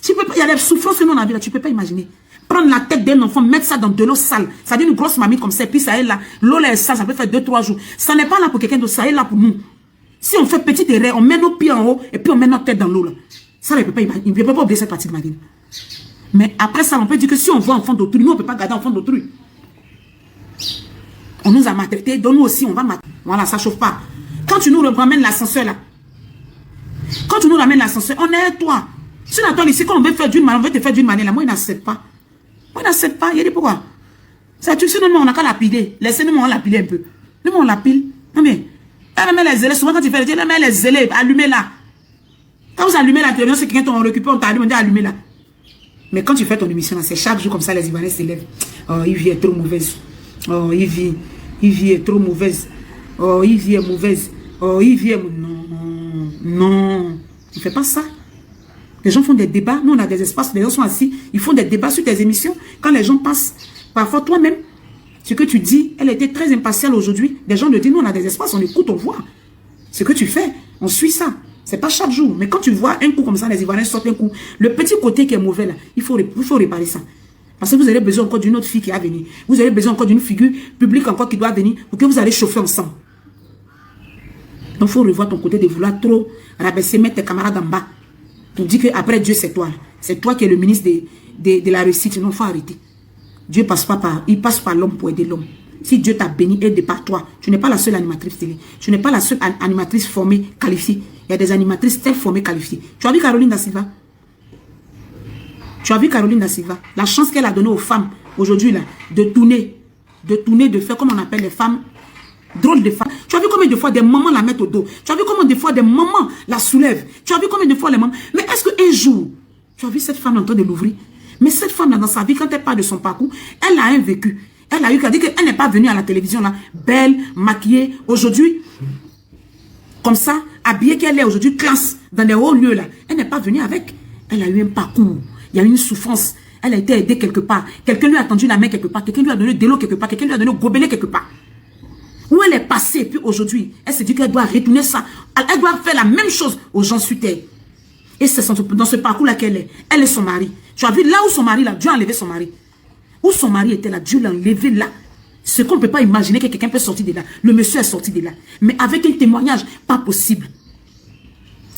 tu peux pas, il y a des souffrances que nous on a vu là, tu ne peux pas imaginer. Prendre la tête d'un enfant, mettre ça dans de l'eau sale. Ça dit une grosse mamie comme ça, et puis ça est là. L'eau là est sale, ça peut faire 2-3 jours. Ça n'est pas là pour quelqu'un d'autre, ça est là pour nous. Si on fait petite erreur, on met nos pieds en haut, et puis on met notre tête dans l'eau là. Ça, il ne peut pas oublier cette partie de ma vie. Mais après ça, on peut dire que si on voit enfant d'autrui, nous on ne peut pas garder enfant d'autrui. On nous a maltraités, donc nous aussi on va maltraiter. Voilà, ça ne chauffe pas. Quand tu nous ramènes l'ascenseur là, quand tu nous ramènes l'ascenseur, on est toi. Si on attend ici, quand on veut faire d'une manière, on veut te faire d'une manière là, moi il n'accepte pas. Moi il n'accepte pas, il dit pourquoi? Ça tu sais, nous on n'a qu'à la piler. Laissez-nous on la piler un peu. Nous on la pile. Non mais, elle met les zélés, souvent quand tu fais les zélés, elle met les zélés, allumez là. Quand vous allumez la télévision, c'est quelqu'un t'en récupère, on t'allume, on dit allumez là. Mais quand tu fais ton émission, c'est chaque jour comme ça, les Ivoiriens s'élèvent. Oh, Yves est trop mauvaise. Oh, Yves est trop mauvaise. Oh, Yves est mauvaise. Oh, Yves est... Non. Tu ne fais pas ça. Les gens font des débats. Nous, on a des espaces. Les gens sont assis. Ils font des débats sur tes émissions. Quand les gens passent, parfois toi-même, ce que tu dis, elle était très impartiale aujourd'hui. Les gens le disent, nous, on a des espaces, on écoute, on voit. Ce que tu fais, on suit ça. C'est pas chaque jour. Mais quand tu vois un coup comme ça, les Ivoiriens sortent un coup. Le petit côté qui est mauvais là, il faut réparer ça. Parce que vous avez besoin encore d'une autre fille qui va venir. Vous avez besoin encore d'une figure publique encore qui doit venir pour que vous allez chauffer ensemble. Donc il faut revoir ton côté de vouloir trop rabaisser, mettre tes camarades en bas. Pour dire qu'après Dieu c'est toi. C'est toi qui es le ministre de la réussite. Non, il faut arrêter. Dieu passe pas par, il passe par l'homme pour aider l'homme. Si Dieu t'a béni, aide par toi. Tu n'es pas la seule animatrice télé. Tu n'es pas la seule animatrice formée, qualifiée. Il y a des animatrices très formées, qualifiées. Tu as vu Caroline Da Silva? Tu as vu Caroline Da Silva? La chance qu'elle a donnée aux femmes, aujourd'hui, là, de tourner, de faire, comme on appelle les femmes, drôles de femmes. Tu as vu combien de fois des mamans la mettent au dos? Tu as vu combien de fois des mamans la soulèvent? Tu as vu combien de fois les mamans? Mais est-ce qu'un jour, tu as vu cette femme en train de l'ouvrir? Mais cette femme-là, dans sa vie, quand elle parle de son parcours, elle a un vécu. Elle a eu qu'à dire qu'elle n'est pas venue à la télévision, là, belle, maquillée, aujourd'hui, comme ça, habillée qu'elle est aujourd'hui, classe, dans des hauts lieux, là. Elle n'est pas venue avec. Elle a eu un parcours. Il y a eu une souffrance. Elle a été aidée quelque part. Quelqu'un lui a tendu la main quelque part. Quelqu'un lui a donné de l'eau quelque part. Quelqu'un lui a donné gobelet quelque part. Où elle est passée, et puis aujourd'hui, elle s'est dit qu'elle doit retourner ça. Elle doit faire la même chose aux gens sur terre. Et c'est dans ce parcours-là qu'elle est. Elle est son mari. Tu as vu là où son mari, là, Dieu a enlevé son mari. Où son mari était là, Dieu l'a enlevé là. Ce qu'on ne peut pas imaginer que quelqu'un peut sortir de là. Le monsieur est sorti de là. Mais avec un témoignage, pas possible.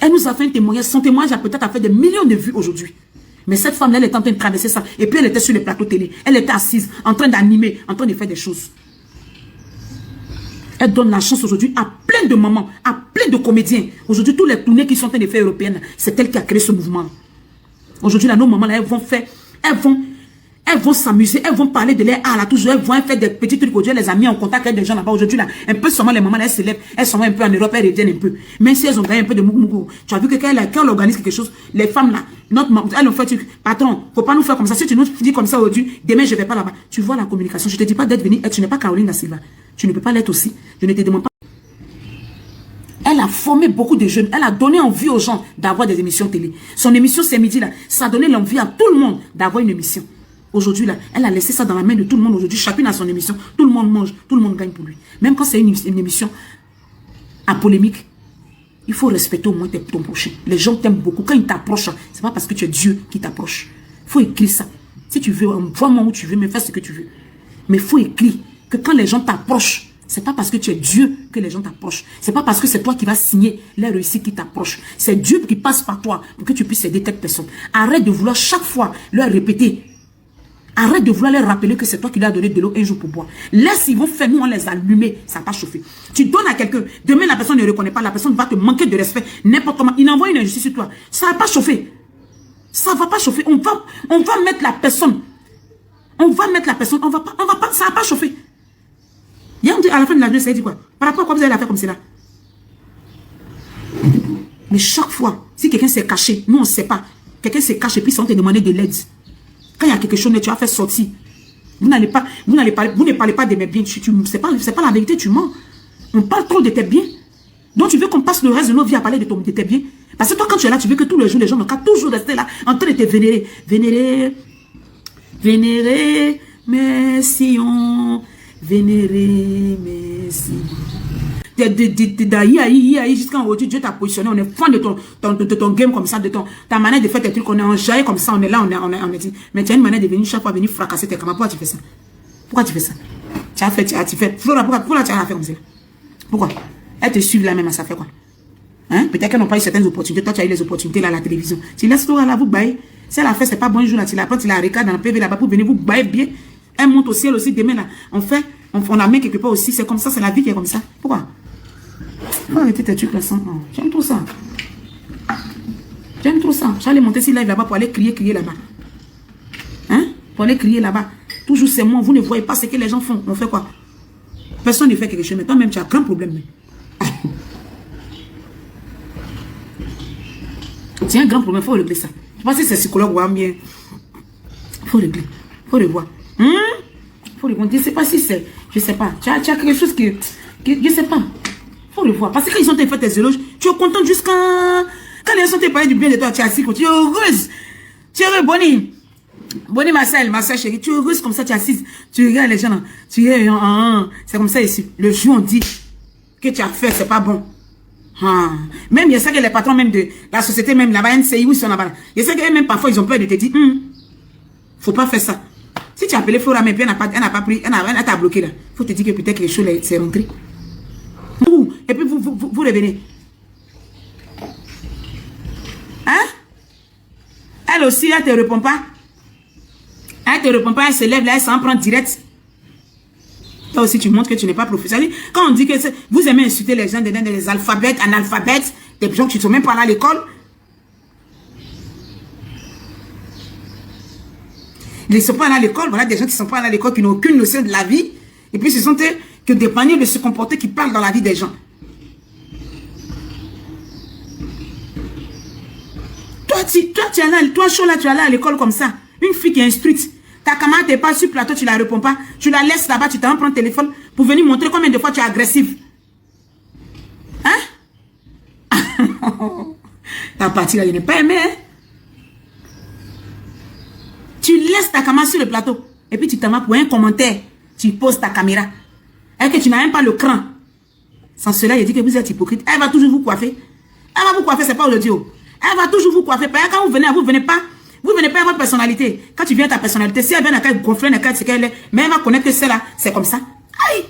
Elle nous a fait un témoignage. Son témoignage a peut-être fait des millions de vues aujourd'hui. Mais cette femme-là, elle est en train de traverser ça. Et puis elle était sur les plateaux télé. Elle était assise, en train d'animer, en train de faire des choses. Elle donne la chance aujourd'hui à plein de mamans, à plein de comédiens. Aujourd'hui, tous les tournées qui sont en train de faire européennes, c'est elle qui a créé ce mouvement. Aujourd'hui, là, nos mamans, là, elles vont s'amuser, elles vont parler de leur art là, toujours, elles vont faire des petits trucs aujourd'hui, les amis en contact avec des gens là-bas. Aujourd'hui, là, un peu seulement les mamans, là, elles s'élèvent, elles s'en vont un peu en Europe, elles reviennent un peu. Même si elles ont gagné un peu de mougou. Tu as vu que quand elle organise quelque chose, les femmes là, elles ont fait truc, patron, faut pas nous faire comme ça. Si tu nous dis comme ça aujourd'hui, demain je vais pas là-bas. Tu vois la communication, je te dis pas d'être venue, tu n'es pas Caroline da Silva. Tu ne peux pas l'être aussi. Je ne te demande pas. Elle a formé beaucoup de jeunes. Elle a donné envie aux gens d'avoir des émissions télé. Son émission, c'est midi là. Ça a donné l'envie à tout le monde d'avoir une émission. Aujourd'hui, là, elle a laissé ça dans la main de tout le monde. Aujourd'hui, chacune a son émission. Tout le monde mange, tout le monde gagne pour lui. Même quand c'est une émission à polémique, il faut respecter au moins ton prochain. Les gens t'aiment beaucoup. Quand ils t'approchent, c'est pas parce que tu es Dieu qui t'approche. Il faut écrire ça. Si tu veux, envoie-moi où tu veux, mais fais ce que tu veux. Mais il faut écrire que quand les gens t'approchent, c'est pas parce que tu es Dieu que les gens t'approchent. C'est pas parce que c'est toi qui vas signer les réussites qui t'approchent. C'est Dieu qui passe par toi pour que tu puisses aider telle personne. Arrête de vouloir chaque fois leur répéter. Arrête de vouloir leur rappeler que c'est toi qui leur as donné de l'eau un jour pour boire. Laisse, ils vont faire, nous on les allumer, ça t'a chauffé. Tu donnes à quelqu'un, demain la personne ne reconnaît pas, la personne va te manquer de respect, n'importe comment. Il envoie une injustice sur toi. Ça va pas chauffer. Ça va pas chauffer. On va mettre la personne. On va mettre la personne, ça va pas chauffer. Il y a un dit à la fin de la journée, ça dit quoi? Par rapport à quoi vous allez la faire comme cela? Mais chaque fois, si quelqu'un s'est caché, nous on ne sait pas. Quelqu'un s'est caché, puis ils vont te demander de l'aide. Quand il y a quelque chose, tu vas faire sortir. Vous ne parlez pas de mes biens. C'est pas la vérité, tu mens. On parle trop de tes biens. Donc tu veux qu'on passe le reste de nos vies à parler de tes biens. Parce que toi, quand tu es là, tu veux que tous les jours, les gens n'ont qu'à toujours rester là, en train de te vénérer. Vénérer, merci, vénérer, merci. Jusqu'à aujourd'hui, Dieu t'a positionné, on est fan de ton game comme ça, de ta manière de faire tes trucs, on est enjaillé comme ça, on est là, on est dit. Mais tu as une manière de venir chaque fois venir fracasser tes camarades. Pourquoi tu fais ça? Pourquoi tu fais ça? Tu fais. Flora, pourquoi tu as fait comme ça? Pourquoi? Elles te suivent là même, ça fait quoi? Hein? Peut-être qu'elles n'ont pas eu certaines opportunités. Toi, tu as eu les opportunités là à la télévision. Tu laisses Flora là, vous baillez. Si elle a fait, c'est pas bon jour là, tu la prends, tu la regardes dans le PV là-bas pour venir vous bailler bien. Elle monte au ciel aussi demain là. On la met quelque part aussi. C'est comme ça, c'est la vie qui est comme ça. Pourquoi? Faut arrêter tes trucs là sans. Oh, j'aime trop ça. J'aime trop ça. J'allais monter si live là-bas pour aller crier là-bas. Hein? Pour aller crier là-bas. Toujours c'est moi. Vous ne voyez pas ce que les gens font. On fait quoi? Personne ne fait quelque chose. Mais toi-même, tu as un grand problème. Tu as un grand problème. Il faut régler ça. Je pense que c'est psychologue ou bien. Il faut régler. Il faut revoir. Faut répondre. Je ne sais pas si c'est. Je ne sais pas. Tu as quelque chose que je ne sais pas. Faut le voir. Parce que quand ils ont fait tes éloges, tu es content jusqu'à. Quand les gens ont parlé du bien de toi, tu es assis, tu es heureuse. Tu es heureux, Bonnie. Bonnie, ma soeur chérie. Tu es heureuse comme ça, tu es assise. Tu regardes les gens là. Tu es. C'est comme ça ici. Le jour, on dit que tu as fait, c'est pas bon. Même, il y a ça que les patrons même de la société, même là-bas, NCI, où ils sont là-bas. Il y a ça que même parfois, ils ont peur de te dire, faut pas faire ça. Si tu as appelé Flora, mais puis elle n'a pas pris, elle t'a bloqué là. Faut te dire que peut-être que les choses, c'est rentré. Et puis vous revenez. Hein? Elle aussi, elle te répond pas. Elle te répond pas, elle se lève là, elle s'en prend direct. Toi aussi, tu montres que tu n'es pas professionnel. Quand on dit que vous aimez insulter les gens, des alphabètes, analphabètes, des gens qui ne sont même pas là à l'école. Ils ne sont pas là à l'école, voilà des gens qui ne sont pas là à l'école, qui n'ont aucune notion de la vie. Et puis ce sont eux que des manières de se comporter qui parlent dans la vie des gens. Toi, tu es là, toi, chaud là, tu es là à l'école comme ça. Une fille qui est instruite. Ta camarade n'est pas sur le plateau, tu ne la réponds pas. Tu la laisses là-bas, tu t'en prends le téléphone pour venir montrer combien de fois tu es agressive. Hein? Ta partie là, il n'est pas aimé, hein? Tu laisses ta camarade sur le plateau. Et puis tu t'en vas pour un commentaire. Tu poses ta caméra. Et que tu n'as même pas le cran. Sans cela, il dit que vous êtes hypocrite. Elle va toujours vous coiffer. Elle va vous coiffer, c'est pas aujourd'hui. Elle va toujours vous coiffer. Quand vous venez pas. Vous venez pas à votre personnalité. Quand tu viens à ta personnalité, si elle vient à qu'elle gonfle, c'est qu'elle est. Mais elle va connaître que c'est là. C'est comme ça. Aïe!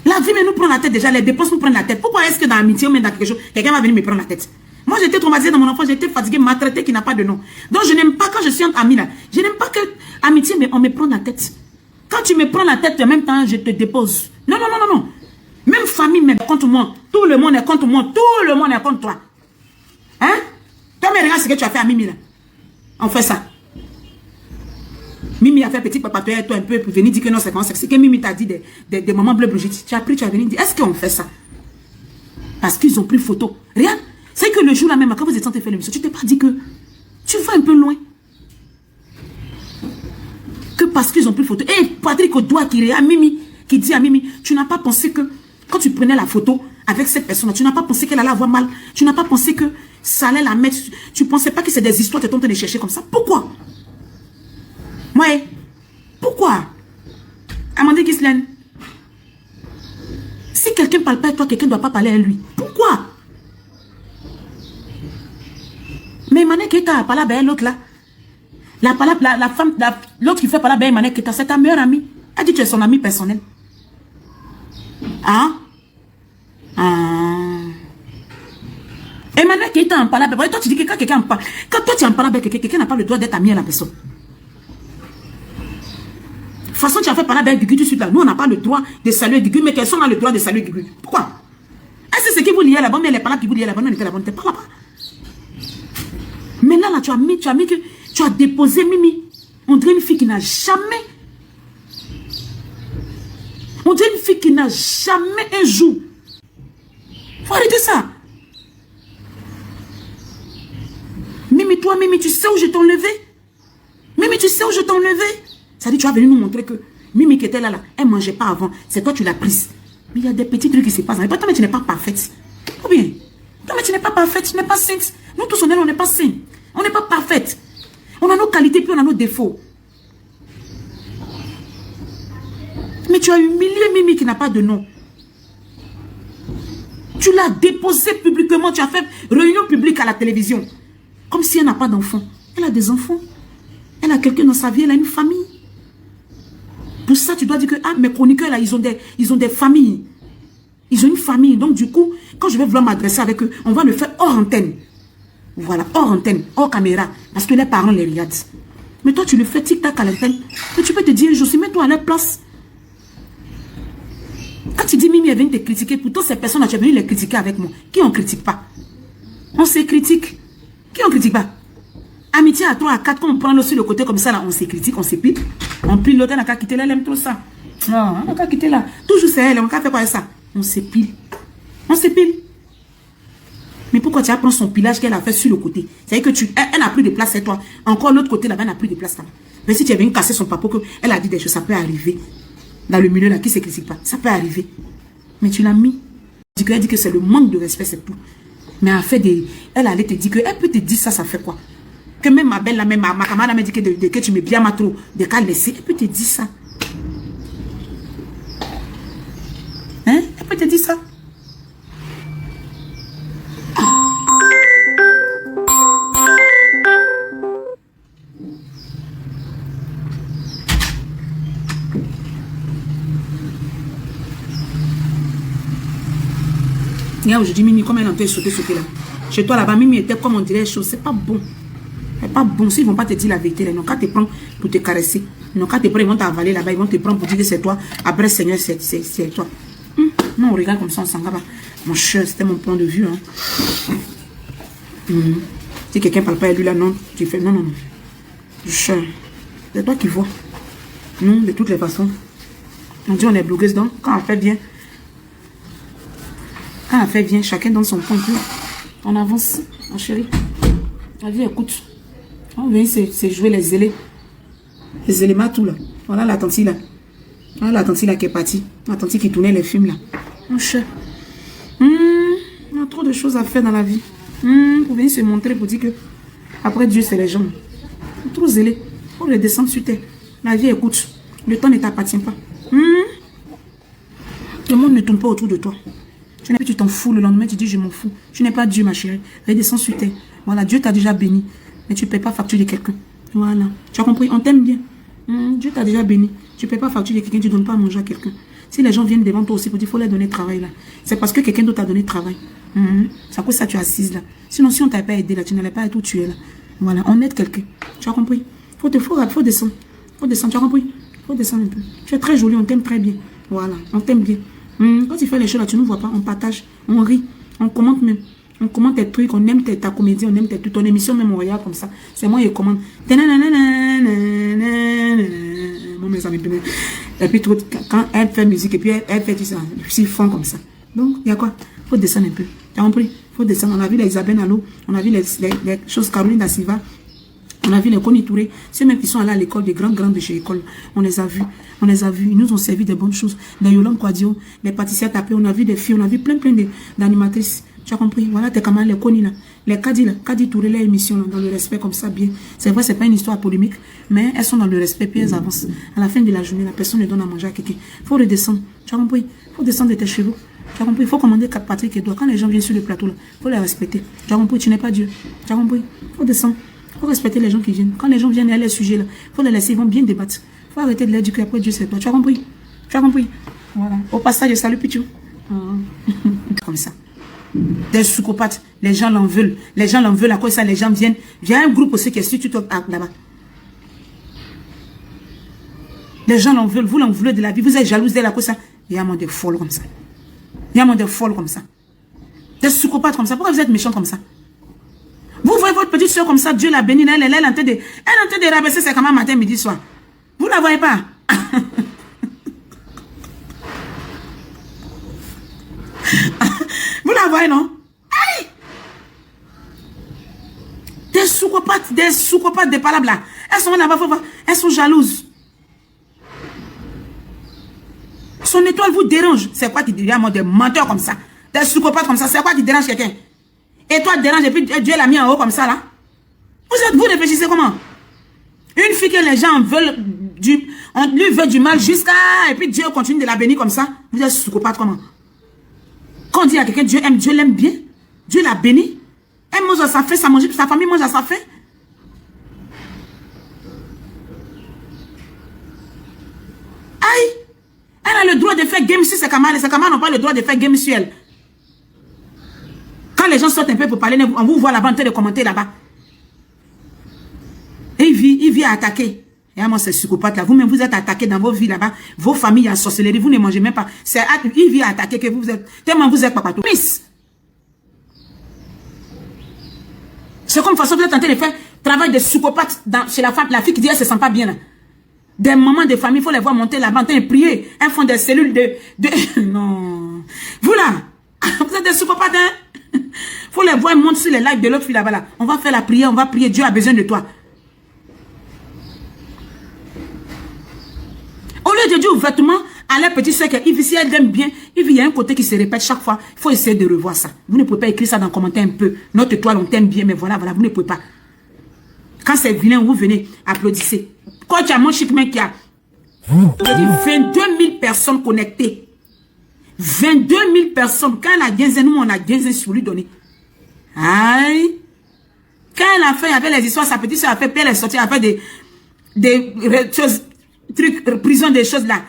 La vie, mais nous prend la tête déjà. Les dépenses nous prennent la tête. Pourquoi est-ce que dans l'amitié ou même dans quelque chose, quelqu'un va venir me prendre la tête? Moi, j'étais traumatisée dans mon enfance. J'étais fatiguée, maltraitée, qui n'a pas de nom. Donc, je n'aime pas quand je suis entre amis là. Je n'aime pas que amitié, mais on me prend la tête. Quand tu me prends la tête, en même temps, je te dépose. Non. Même famille, mais contre moi. Tout le monde est contre moi. Tout le monde est contre toi. Hein? Toi, mais regarde ce que tu as fait à Mimi là. On fait ça. Mimi a fait petit papa, toi un peu pour venir dire que non, c'est comment c'est que Mimi t'a dit des moments bleus Brigitte. Tu as pris, tu as venu dire, est-ce qu'on fait ça? Parce qu'ils ont pris photo. Regarde, c'est que le jour là même, quand vous êtes en train de faire l'émission, tu t'es pas dit que tu vas un peu loin. Que parce qu'ils ont pris photo. Et Patrick Odoa qui à Mimi, qui dit à Mimi, tu n'as pas pensé que quand tu prenais la photo avec cette personne, tu n'as pas pensé qu'elle allait avoir mal. Tu n'as pas pensé que ça allait la mettre. Tu ne pensais pas que c'est des histoires que tu es en train de chercher comme ça. Pourquoi? Ouais. Pourquoi? Amandine Ghislaine. Si quelqu'un ne parle pas à toi, quelqu'un ne doit pas parler à lui. Pourquoi? Mais Mané Keita a parlé à l'autre là. La femme, l'autre qui fait parler à Mané Keita, c'est ta meilleure amie. Elle dit que tu es son amie personnelle. Hein? Et Mané Keita en parle avec toi, tu dis que quand quelqu'un en parle, quand toi tu en parles avec quelqu'un, quelqu'un n'a pas le droit d'être ami à la personne. De toute façon, tu as fait parler avec Gugu tout de suite là. Nous, on n'a pas le droit de saluer Gugu, mais personne n'a le droit de saluer Gugu. Pourquoi? Est-ce que c'est qui vous liez là-bas, mais elle n'est pas là qui vous liez là-bas, non, elle était là-bas, on n'était pas là-bas. Maintenant, là, tu as déposé Mimi. On dirait une fille qui n'a jamais. On dirait une fille qui n'a jamais un jour. Faut arrêter ça. Mimi, toi, Mimi, tu sais où je t'ai enlevé? Mimi, tu sais où je t'ai enlevé? Ça dit, tu as venu nous montrer que Mimi qui était là, elle ne mangeait pas avant. C'est toi, tu l'as prise. Mais il y a des petits trucs qui se passent. Et toi, mais tu n'es pas parfaite. Ou bien, toi, mais tu n'es pas parfaite, tu n'es pas sainte. Nous tous, on n'est pas saints. On n'est pas parfaite. On a nos qualités, puis on a nos défauts. Mais tu as humilié Mimi qui n'a pas de nom. Tu l'as déposée publiquement. Tu as fait réunion publique à la télévision. Comme si elle n'a pas d'enfants. Elle a des enfants. Elle a quelqu'un dans sa vie. Elle a une famille. Pour ça, tu dois dire que mes chroniqueurs, là, ils ont des familles. Ils ont une famille. Donc, du coup, quand je vais vouloir m'adresser avec eux, on va le faire hors antenne. Voilà, hors antenne, hors caméra. Parce que les parents les regardent. Mais toi, tu le fais tic-tac à l'antenne. Mais tu peux te dire, Josie, mets-toi à leur place. Quand tu dis Mimi est venue te critiquer, pourtant ces personnes-là, tu es venu les critiquer avec moi. Qui on ne critique pas? On se critique. Qui on ne critique pas? Amitié à 3, à 4, quand on prend sur le côté comme ça, là, on se critique, on se pile. On pile l'autre, on n'a qu'à quitter là, elle aime trop ça. Non, on n'a qu'à quitter là. Toujours c'est elle, on n'a qu'à faire quoi ça? On se pile. On se pile. Mais pourquoi tu as pris son pilage qu'elle a fait sur le côté? C'est-à-dire que elle n'a plus de place, c'est toi. Encore l'autre côté là-bas, elle n'a plus de place là. Mais si tu es venu casser son papa, elle a dit des choses, ça peut arriver. Dans le milieu là, qui ne se critique pas? Ça peut arriver. Mais tu l'as mis. Elle a dit que c'est le manque de respect, c'est tout. Mais elle allait te dire que, elle peut te dire ça, ça fait quoi? Que même ma belle, là, même ma camarade m'a dit que tu me bien ma trop, de qu'à laisser, elle peut te dire ça. Hein? Elle peut te dire ça. Regarde, je dis Mimi, comme elle est en train de sauter là. Chez toi là-bas, Mimi était comme on dirait chose, c'est pas bon. C'est pas bon. S'ils ne vont pas te dire la vérité, ils n'ont qu'à te prendre pour te caresser. Ils n'ont qu'à te prendre, ils vont t'avaler là-bas, ils vont te prendre pour dire que c'est toi. Après, Seigneur, c'est toi. Non, on regarde comme ça, on s'en va. Mon cher, c'était mon point de vue. Hein. Si quelqu'un ne parle pas à lui là, non, tu fais non. Cher, c'est toi qui vois. Non, de toutes les façons. On dit on est blogueuse, donc quand on fait bien. Quand on fait bien, chacun donne son point de vue. On avance, ma chérie. La vie, écoute. On vient c'est jouer les zélés. Les éléments, tout là. Voilà la tante là. Voilà la tante là qui est partie. La tante qui tournait les films là. Mon cher. On a trop de choses à faire dans la vie. Pour venir se montrer, pour dire que après Dieu, c'est les gens. Trop zélé. Faut redescendre sur terre. La vie, écoute. Le temps ne t'appartient pas. Le monde ne tourne pas autour de toi. Tu t'en fous. Le lendemain, tu dis je m'en fous. Tu n'es pas Dieu, ma chérie. Redescends sur terre. Voilà, Dieu t'a déjà béni. Mais tu ne payes pas facture de quelqu'un. Voilà. Tu as compris? On t'aime bien. Dieu t'a déjà béni. Tu ne payes pas facture de quelqu'un. Tu ne donnes pas à manger à quelqu'un. Si les gens viennent devant toi aussi pour dire qu'il faut leur donner travail là. C'est parce que quelqu'un d'autre t'a donné travail. C'est à cause de ça que tu es assise là. Sinon, si on ne t'a pas aidé là, tu n'allais pas être où tu es là. Voilà. On aide quelqu'un. Tu as compris? Faut descendre. Faut descendre. Tu as compris? Faut descendre un peu. Tu es très jolie. On t'aime très bien. Voilà. On t'aime bien. Quand tu fais les choses là, tu ne vois pas, on partage, on rit, on commente même. On commente tes trucs, on aime ta comédie, on aime ton émission, même on regarde comme ça. C'est moi qui commande. Et puis quand elle fait musique, et puis elle fait tout ça, ils font comme ça. Donc, il y a quoi? Il faut descendre un peu. Tu as compris? Il faut descendre. On a vu les Isabelle Nalo, on a vu les choses Caroline da Silva, on a vu les Connie Touré, ceux mêmes qui sont allés à l'école, des grands de chez l'école, on les a vus. On les a vus, ils nous ont servi de bonnes choses. Dans Yolande Quadio, les pâtissiers tapés, on a vu des filles, on a vu plein d'animatrices. Tu as compris? Voilà tes camarades, les Connie là, les Kadi là, Kadi Touré, les émissions là, dans le respect comme ça, bien. C'est vrai, c'est pas une histoire polémique, mais elles sont dans le respect, puis elles avancent. À la fin de la journée, la personne ne donne à manger à quelqu'un. Il faut redescendre. Tu as compris? Il faut descendre de tes chevaux. Tu as compris? Il faut commander 4 Patrick et toi. Quand les gens viennent sur le plateau là, il faut les respecter. Tu as compris? Tu n'es pas Dieu. Tu as compris? Il faut descendre. Il faut respecter les gens qui viennent. Quand les gens viennent, il y a les sujets là. Il faut les laisser, ils vont bien débattre. Il faut arrêter de leur dire qu'après Dieu c'est toi. Tu as compris? Tu as compris? Voilà. Au passage, je salue Pichou. Comme ça. Des psychopathes, les gens l'en veulent. Les gens l'en veulent à cause de ça, les gens viennent. Il y a un groupe aussi qui est sur TikTok là-bas. Les gens l'en veulent, vous l'en voulez de la vie. Vous êtes jalouse d'elle à cause de ça. Il y a moins de folles comme ça. Il y a moins de folles comme ça. Des psychopathes comme ça. Pourquoi vous êtes méchants comme ça? Vous voyez votre petite soeur comme ça, Dieu l'a bénie, elle est en train de rabaisser ses camarades matin, midi, soir. Vous ne la voyez pas? Vous la voyez, non? Aïe! Des psychopathes, des palabres là. Elles sont là-bas, elles sont jalouses. Son étoile vous dérange. C'est quoi qui dérange des menteurs comme ça? Des psychopathes comme ça, c'est quoi qui dérange quelqu'un? Et toi, dérange, et puis Dieu l'a mis en haut comme ça, là. Vous réfléchissez comment? Une fille que les gens veulent on lui veut du mal jusqu'à... Et puis Dieu continue de la bénir comme ça. Vous êtes psychopathe comment? Quand on dit à quelqu'un, Dieu l'aime bien. Dieu l'a béni. Elle mange à sa faim, sa famille mange à sa faim. Aïe! Elle a le droit de faire game sur ses camarades. Et ses camarades n'ont pas le droit de faire game sur elle. Quand les gens sortent un peu pour parler, on vous voit là-bas en train de commenter là-bas. Et il vit à attaquer. Et moi, c'est psychopathe là. Vous-même, vous êtes attaqué dans vos vies là-bas. Vos familles en sorcellerie, vous ne mangez même pas. Il vit à attaquer que vous êtes. Tellement vous êtes pas partout. C'est comme façon, vous êtes en train de faire travail de psychopathe chez la femme, la fille qui dit elle se sent pas bien là. Des mamans de famille, il faut les voir monter là-bas en train de prier. Elles font des cellules de... Non. Vous là, vous êtes des psychopathes, hein? Faut les voir monter sur les lives de l'autre fille là-bas là. On va faire la prière, on va prier. Dieu a besoin de toi. Au lieu de dire ouvertement à la petite soeur que si elle aime bien, il y a un côté qui se répète chaque fois. Il faut essayer de revoir ça. Vous ne pouvez pas écrire ça dans le commentaire un peu. Notre étoile, on t'aime bien, mais voilà, vous ne pouvez pas. Quand c'est vilain, vous venez, applaudissez. Quand tu as mon chic mec qui a 22 000 personnes connectées. 22 000 personnes. Quand elle a 15 ans, nous, on a 15 ans sur lui donner. Aïe. Quand elle a fait, avec les histoires, sa petite soeur a fait, puis elle est sortie, elle a fait des choses, trucs, prison, des choses là.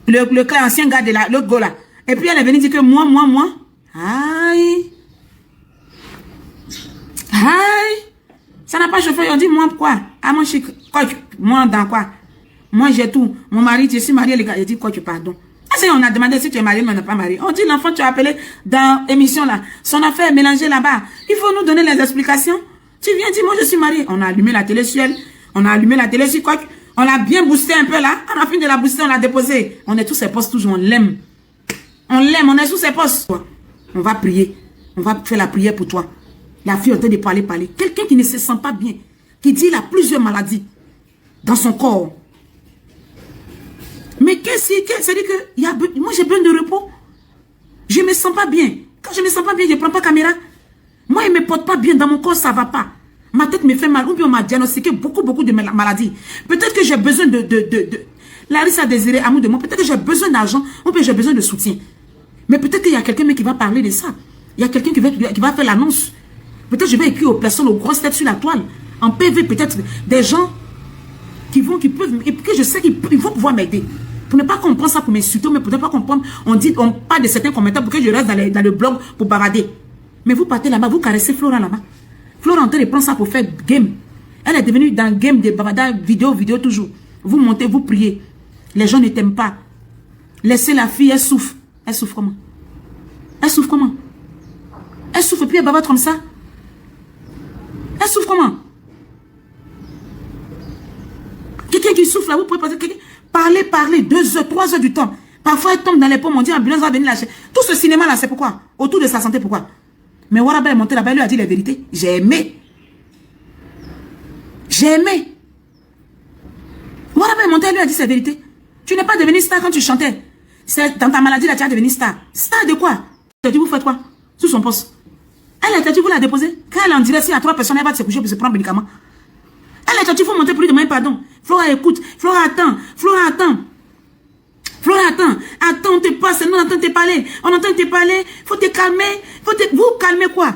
Le clan ancien gars de l'autre gars là. Et puis elle est venue dire que moi. Aïe. Aïe. Ça n'a pas chauffé. On dit moi quoi? Ah mon chic. Quoi, moi dans quoi? Moi j'ai tout. Mon mari, je suis marié les gars. Il dit quoi tu pardon? Ah c'est on a demandé si tu es marié mais on n'a pas marié. On dit l'enfant tu as appelé dans l'émission là. Son affaire est mélangée là-bas. Il faut nous donner les explications. Tu viens dire moi je suis marié. On a allumé la télé sur elle. On a allumé la télé sur quoi? On l'a bien boosté un peu là. À la fin de la booster, on l'a déposé. On est tous ses postes toujours. On l'aime. On l'aime. On est sous ses postes. On va prier. On va faire la prière pour toi. La fille est en train de parler. Quelqu'un qui ne se sent pas bien. Qui dit qu'il a plusieurs maladies dans son corps. Mais c'est-à-dire que moi j'ai besoin de repos. Je ne me sens pas bien. Quand je ne me sens pas bien, je ne prends pas caméra. Moi, il ne me porte pas bien. Dans mon corps, ça ne va pas. Ma tête me fait mal. Ou bien on m'a diagnostiqué beaucoup de maladies. Peut-être que j'ai besoin de Larissa a désiré amour de moi. Peut-être que j'ai besoin d'argent. Ou bien j'ai besoin de soutien. Mais peut-être qu'il y a quelqu'un qui va parler de ça. Il y a quelqu'un qui va faire l'annonce. Peut-être que je vais écrire aux personnes, aux grosses têtes sur la toile. En PV, peut-être des gens qui peuvent, et que je sais qu'ils vont pouvoir m'aider. Pour ne pas qu'on prenne ça pour m'insulter, mais pour ne pas comprendre, on parle de certains commentaires pour que je reste dans le blog pour bavader. Mais vous partez là-bas, vous caressez Flora là-bas. Flora en train de prendre ça pour faire game. Elle est devenue dans le game de bavada, vidéo toujours. Vous montez, vous priez. Les gens ne t'aiment pas. Laissez la fille, elle souffre. Elle souffre comment? Elle souffre comment? Elle souffre puis elle bavarde comme ça. Elle souffre comment? Quelqu'un qui souffre là, vous pouvez passer quelqu'un. Parler 2 heures, 3 heures du temps. Parfois elle tombe dans les pommes, on dit l'ambulance va venir lâcher. Tout ce cinéma là, c'est pourquoi? Autour de sa santé, pourquoi? Mais Waraba est monté là-bas, elle lui a dit les vérités. J'ai aimé. J'ai aimé. Waraba est monté, elle lui a dit ses vérités. Tu n'es pas devenu star quand tu chantais. Dans ta maladie là, tu as devenu star. Star de quoi? Elle a dit, vous faites quoi? Sous son poste. Elle a dit, vous la déposez. Quand elle en dirait, s'il y a 3 personnes, elle va se coucher pour se prendre médicaments. Elle a dit, il faut monter pour lui demander pardon. Flora, écoute. Flora, attends. Flora, attends. Flora, attends. Attends, on te passe. Nous, on entend te parler. On entend te parler. Faut te calmer. Vous calmez quoi?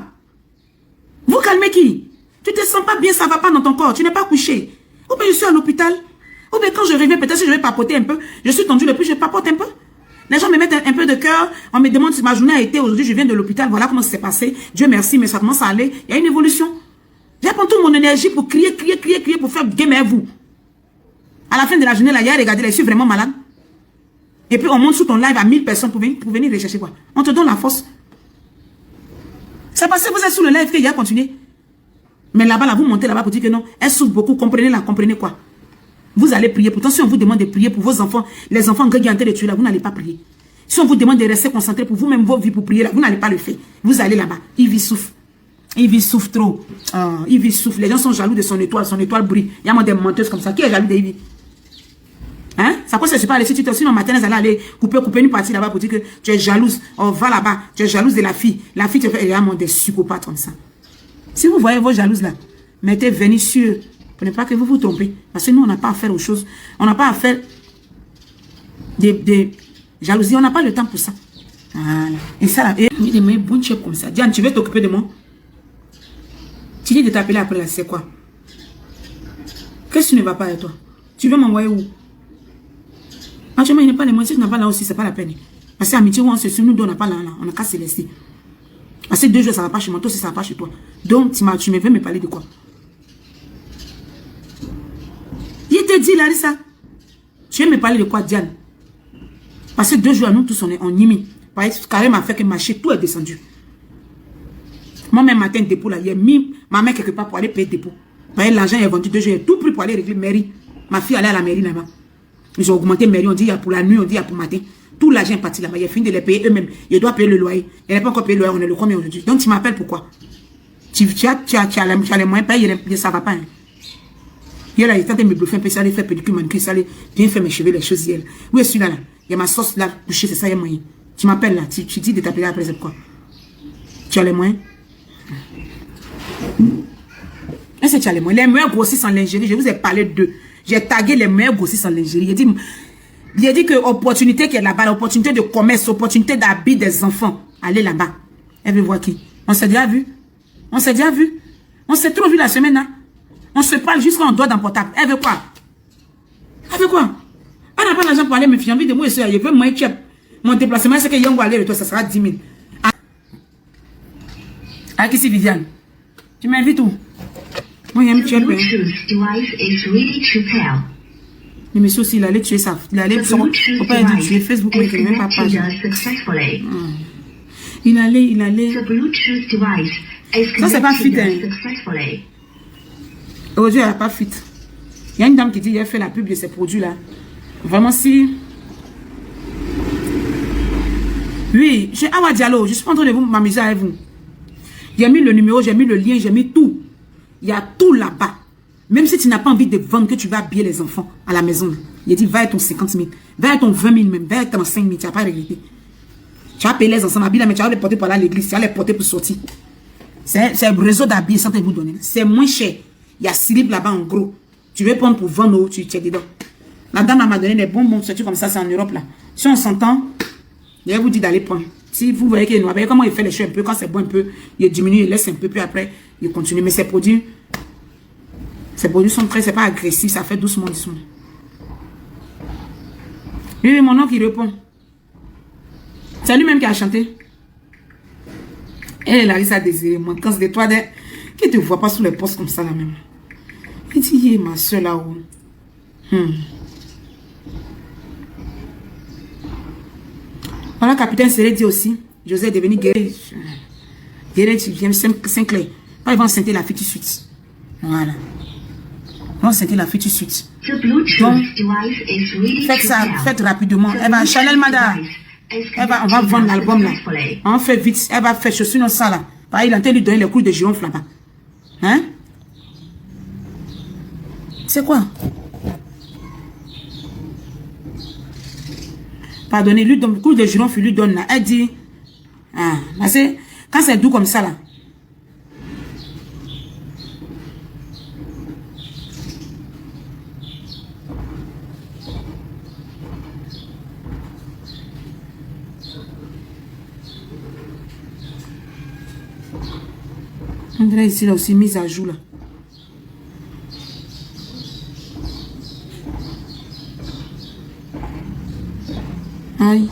Vous calmez qui? Tu te sens pas bien, ça va pas dans ton corps. Tu n'es pas couché. Ou bien je suis à l'hôpital. Ou bien quand je reviens, peut-être si je vais papoter un peu. Je suis tendu le plus, je papote un peu. Les gens me mettent un peu de cœur. On me demande si ma journée a été aujourd'hui. Je viens de l'hôpital. Voilà comment ça s'est passé. Dieu merci, mais ça commence à aller. Il y a une évolution. J'apprends toute mon énergie pour crier, pour faire game avec vous. À la fin de la journée, là, il y a regardé, là, je suis vraiment malade. Et puis on monte sur ton live à 1000 personnes pour venir rechercher quoi. On te donne la force. C'est parce que vous êtes sur le live qu'il y a continué. Mais là-bas, là, vous montez là-bas pour dire que non. Elle souffre beaucoup. Comprenez-la, comprenez quoi. Vous allez prier. Pourtant, si on vous demande de prier pour vos enfants, les enfants qui sont en train de tuer là, vous n'allez pas prier. Si on vous demande de rester concentré pour vous-même, vos vies pour prier là, vous n'allez pas le faire. Vous allez là-bas. Yves souffre. Yves souffre trop. Yves souffre. Les gens sont jaloux de son étoile brille. Il y a moins des menteuses comme ça. Qui est jaloux de Yves? Hein? Ça peut se pas aller. Si tu te sinon matin, elle allait couper une partie là-bas pour dire que tu es jalouse. On va là-bas. Tu es jalouse de la fille. La fille te fait, il y a des psychopathes comme ça. Si vous voyez vos jalouses là, mettez venez sur. Pour ne pas que vous vous trompez. Parce que nous, on n'a pas à faire aux choses. On n'a pas à faire des jalousies. On n'a pas le temps pour ça. Voilà. Et ça là, et des mains bonnes chefs comme ça. Diane, tu veux t'occuper de moi? Tu dis de t'appeler après là, c'est quoi? Qu'est-ce que tu ne vas pas avec toi? Tu veux m'envoyer où? Actuellement, il n'est pas les moyens. Si tu n'as pas là aussi, c'est pas la peine. Parce que amitié où on se suit, nous deux, on n'a pas là. On n'a qu'à se laisser. Parce que 2 jours, ça ne va pas chez moi. Toi aussi, ça ne va pas chez toi. Donc, tu me veux me parler de quoi? Il te dit, Larissa, tu veux me parler de quoi, Diane? Parce que 2 jours, nous tous, on est en Nimi. Carrément, fait que marché, tout est descendu. Moi-même, matin, dépôt, là, il a mis ma mère quelque part pour aller payer dépôt. L'argent est vendu 2 jours, il a tout pris pour aller régler mairie. Ma fille allait à la mairie là-bas. Ils ont augmenté mairie, on dit il y a pour la nuit, on dit il y a pour matin. Tout l'argent est parti là-bas. Il a fini de les payer eux-mêmes. Il doit payer le loyer. Il n'a pas encore payé le loyer, on est le combien aujourd'hui. Donc tu m'appelles pourquoi? Tu as les moyens, payer, ça ne va pas. Hein. Il a été en train de me bluffer un peu, ça allait faire pédicure, manucure, ça allait bien faire mes cheveux, les choses hier. Où est celui-là là? Il y a ma sauce là, bouchée, c'est ça, il y a moyen. Tu m'appelles là, tu dis de t'appeler après, c'est quoi? Tu as les moyens? Est-ce que tu as les moyens? Les moyens grossissent en lingerie, je vous ai parlé d'eux. J'ai tagué les meilleurs grossistes en lingerie. Il a dit que opportunité qui est là-bas, opportunité de commerce, opportunité d'habit des enfants. Allez là-bas. Elle veut voir qui? On s'est déjà vu. On s'est déjà vu. On s'est trop vu la semaine là. On se parle jusqu'à on doit dans le portable. Elle veut quoi? Elle veut quoi? Elle n'a pas l'argent pour aller me faire envie de moi et ça. Je veux moi et mon déplacement, c'est que Yango aller et toi, ça sera 10 000. Ah, qui c'est Viviane? Tu m'invites où? Moi, il y a un petit peu. Mais monsieur aussi, il allait tuer ça. Il allait sur... Faut pas dire tuer Facebook, mais il n'est même pas page. Il allait... Ça, c'est pas fit, hein. Aujourd'hui, elle n'a pas fit. Il y a une dame qui dit, elle fait la pub de ces produits-là. Vraiment, si... Oui, j'ai Awa Diallo. Je suis en train de m'amuser avec vous. J'ai mis le numéro, j'ai mis le lien, j'ai mis tout. Il y a tout là-bas. Même si tu n'as pas envie de vendre, que tu vas habiller les enfants à la maison. Il a dit, va avec ton 50 000, va avec ton 20 000 même, va avec ton 5 000, tu n'as pas regretté. Tu vas payer les enfants, mais tu vas les porter pour aller à l'église, tu vas les porter pour sortir. C'est un réseau d'habits sans te vous donner. C'est moins cher. Il y a slip là-bas en gros. Tu veux prendre pour vendre, tu es dedans. La dame m'a donné des bonbons, c'est comme ça, c'est en Europe là. Si on s'entend, je vais vous dire d'aller prendre. Si vous voyez qu'il est noir, voyez comment il fait les choses un peu, quand c'est bon un peu, il diminue, il laisse un peu, puis après, il continue. Mais ces produits sont très, c'est pas agressif, ça fait doucement, doucement. Oui, mon oncle qui répond. C'est lui-même qui a chanté. Et Larissa Désiré, manquance de toi, qui te voit pas sous les postes comme ça là même. Il dit, ma soeur là-haut. Voilà, capitaine Serré dit aussi, José est devenu guéri. Guéri, tu viens Saint-Clair. Ils vont sentir la fille tout de suite. Voilà. Ils vont sentir la fille tout de suite. Donc, faites ça, faites rapidement. Elle va, Chanel Mada, on va vendre l'album là. On fait vite, elle va faire chaussure dans ça là. Pareil, il est en train de lui donner les coups de girofle là-bas. Hein? C'est quoi? Pardonnez, lui donne le coup de girofle, lui donne là. Elle dit, ah, quand c'est doux comme ça là. On dirait ici là aussi mise à jour là. Aïe.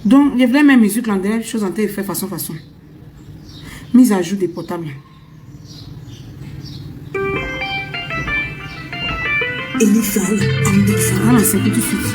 Donc, je voulais même musique là, des choses en train de faire façon. Mise à jour des portables. Voilà, c'est tout de suite.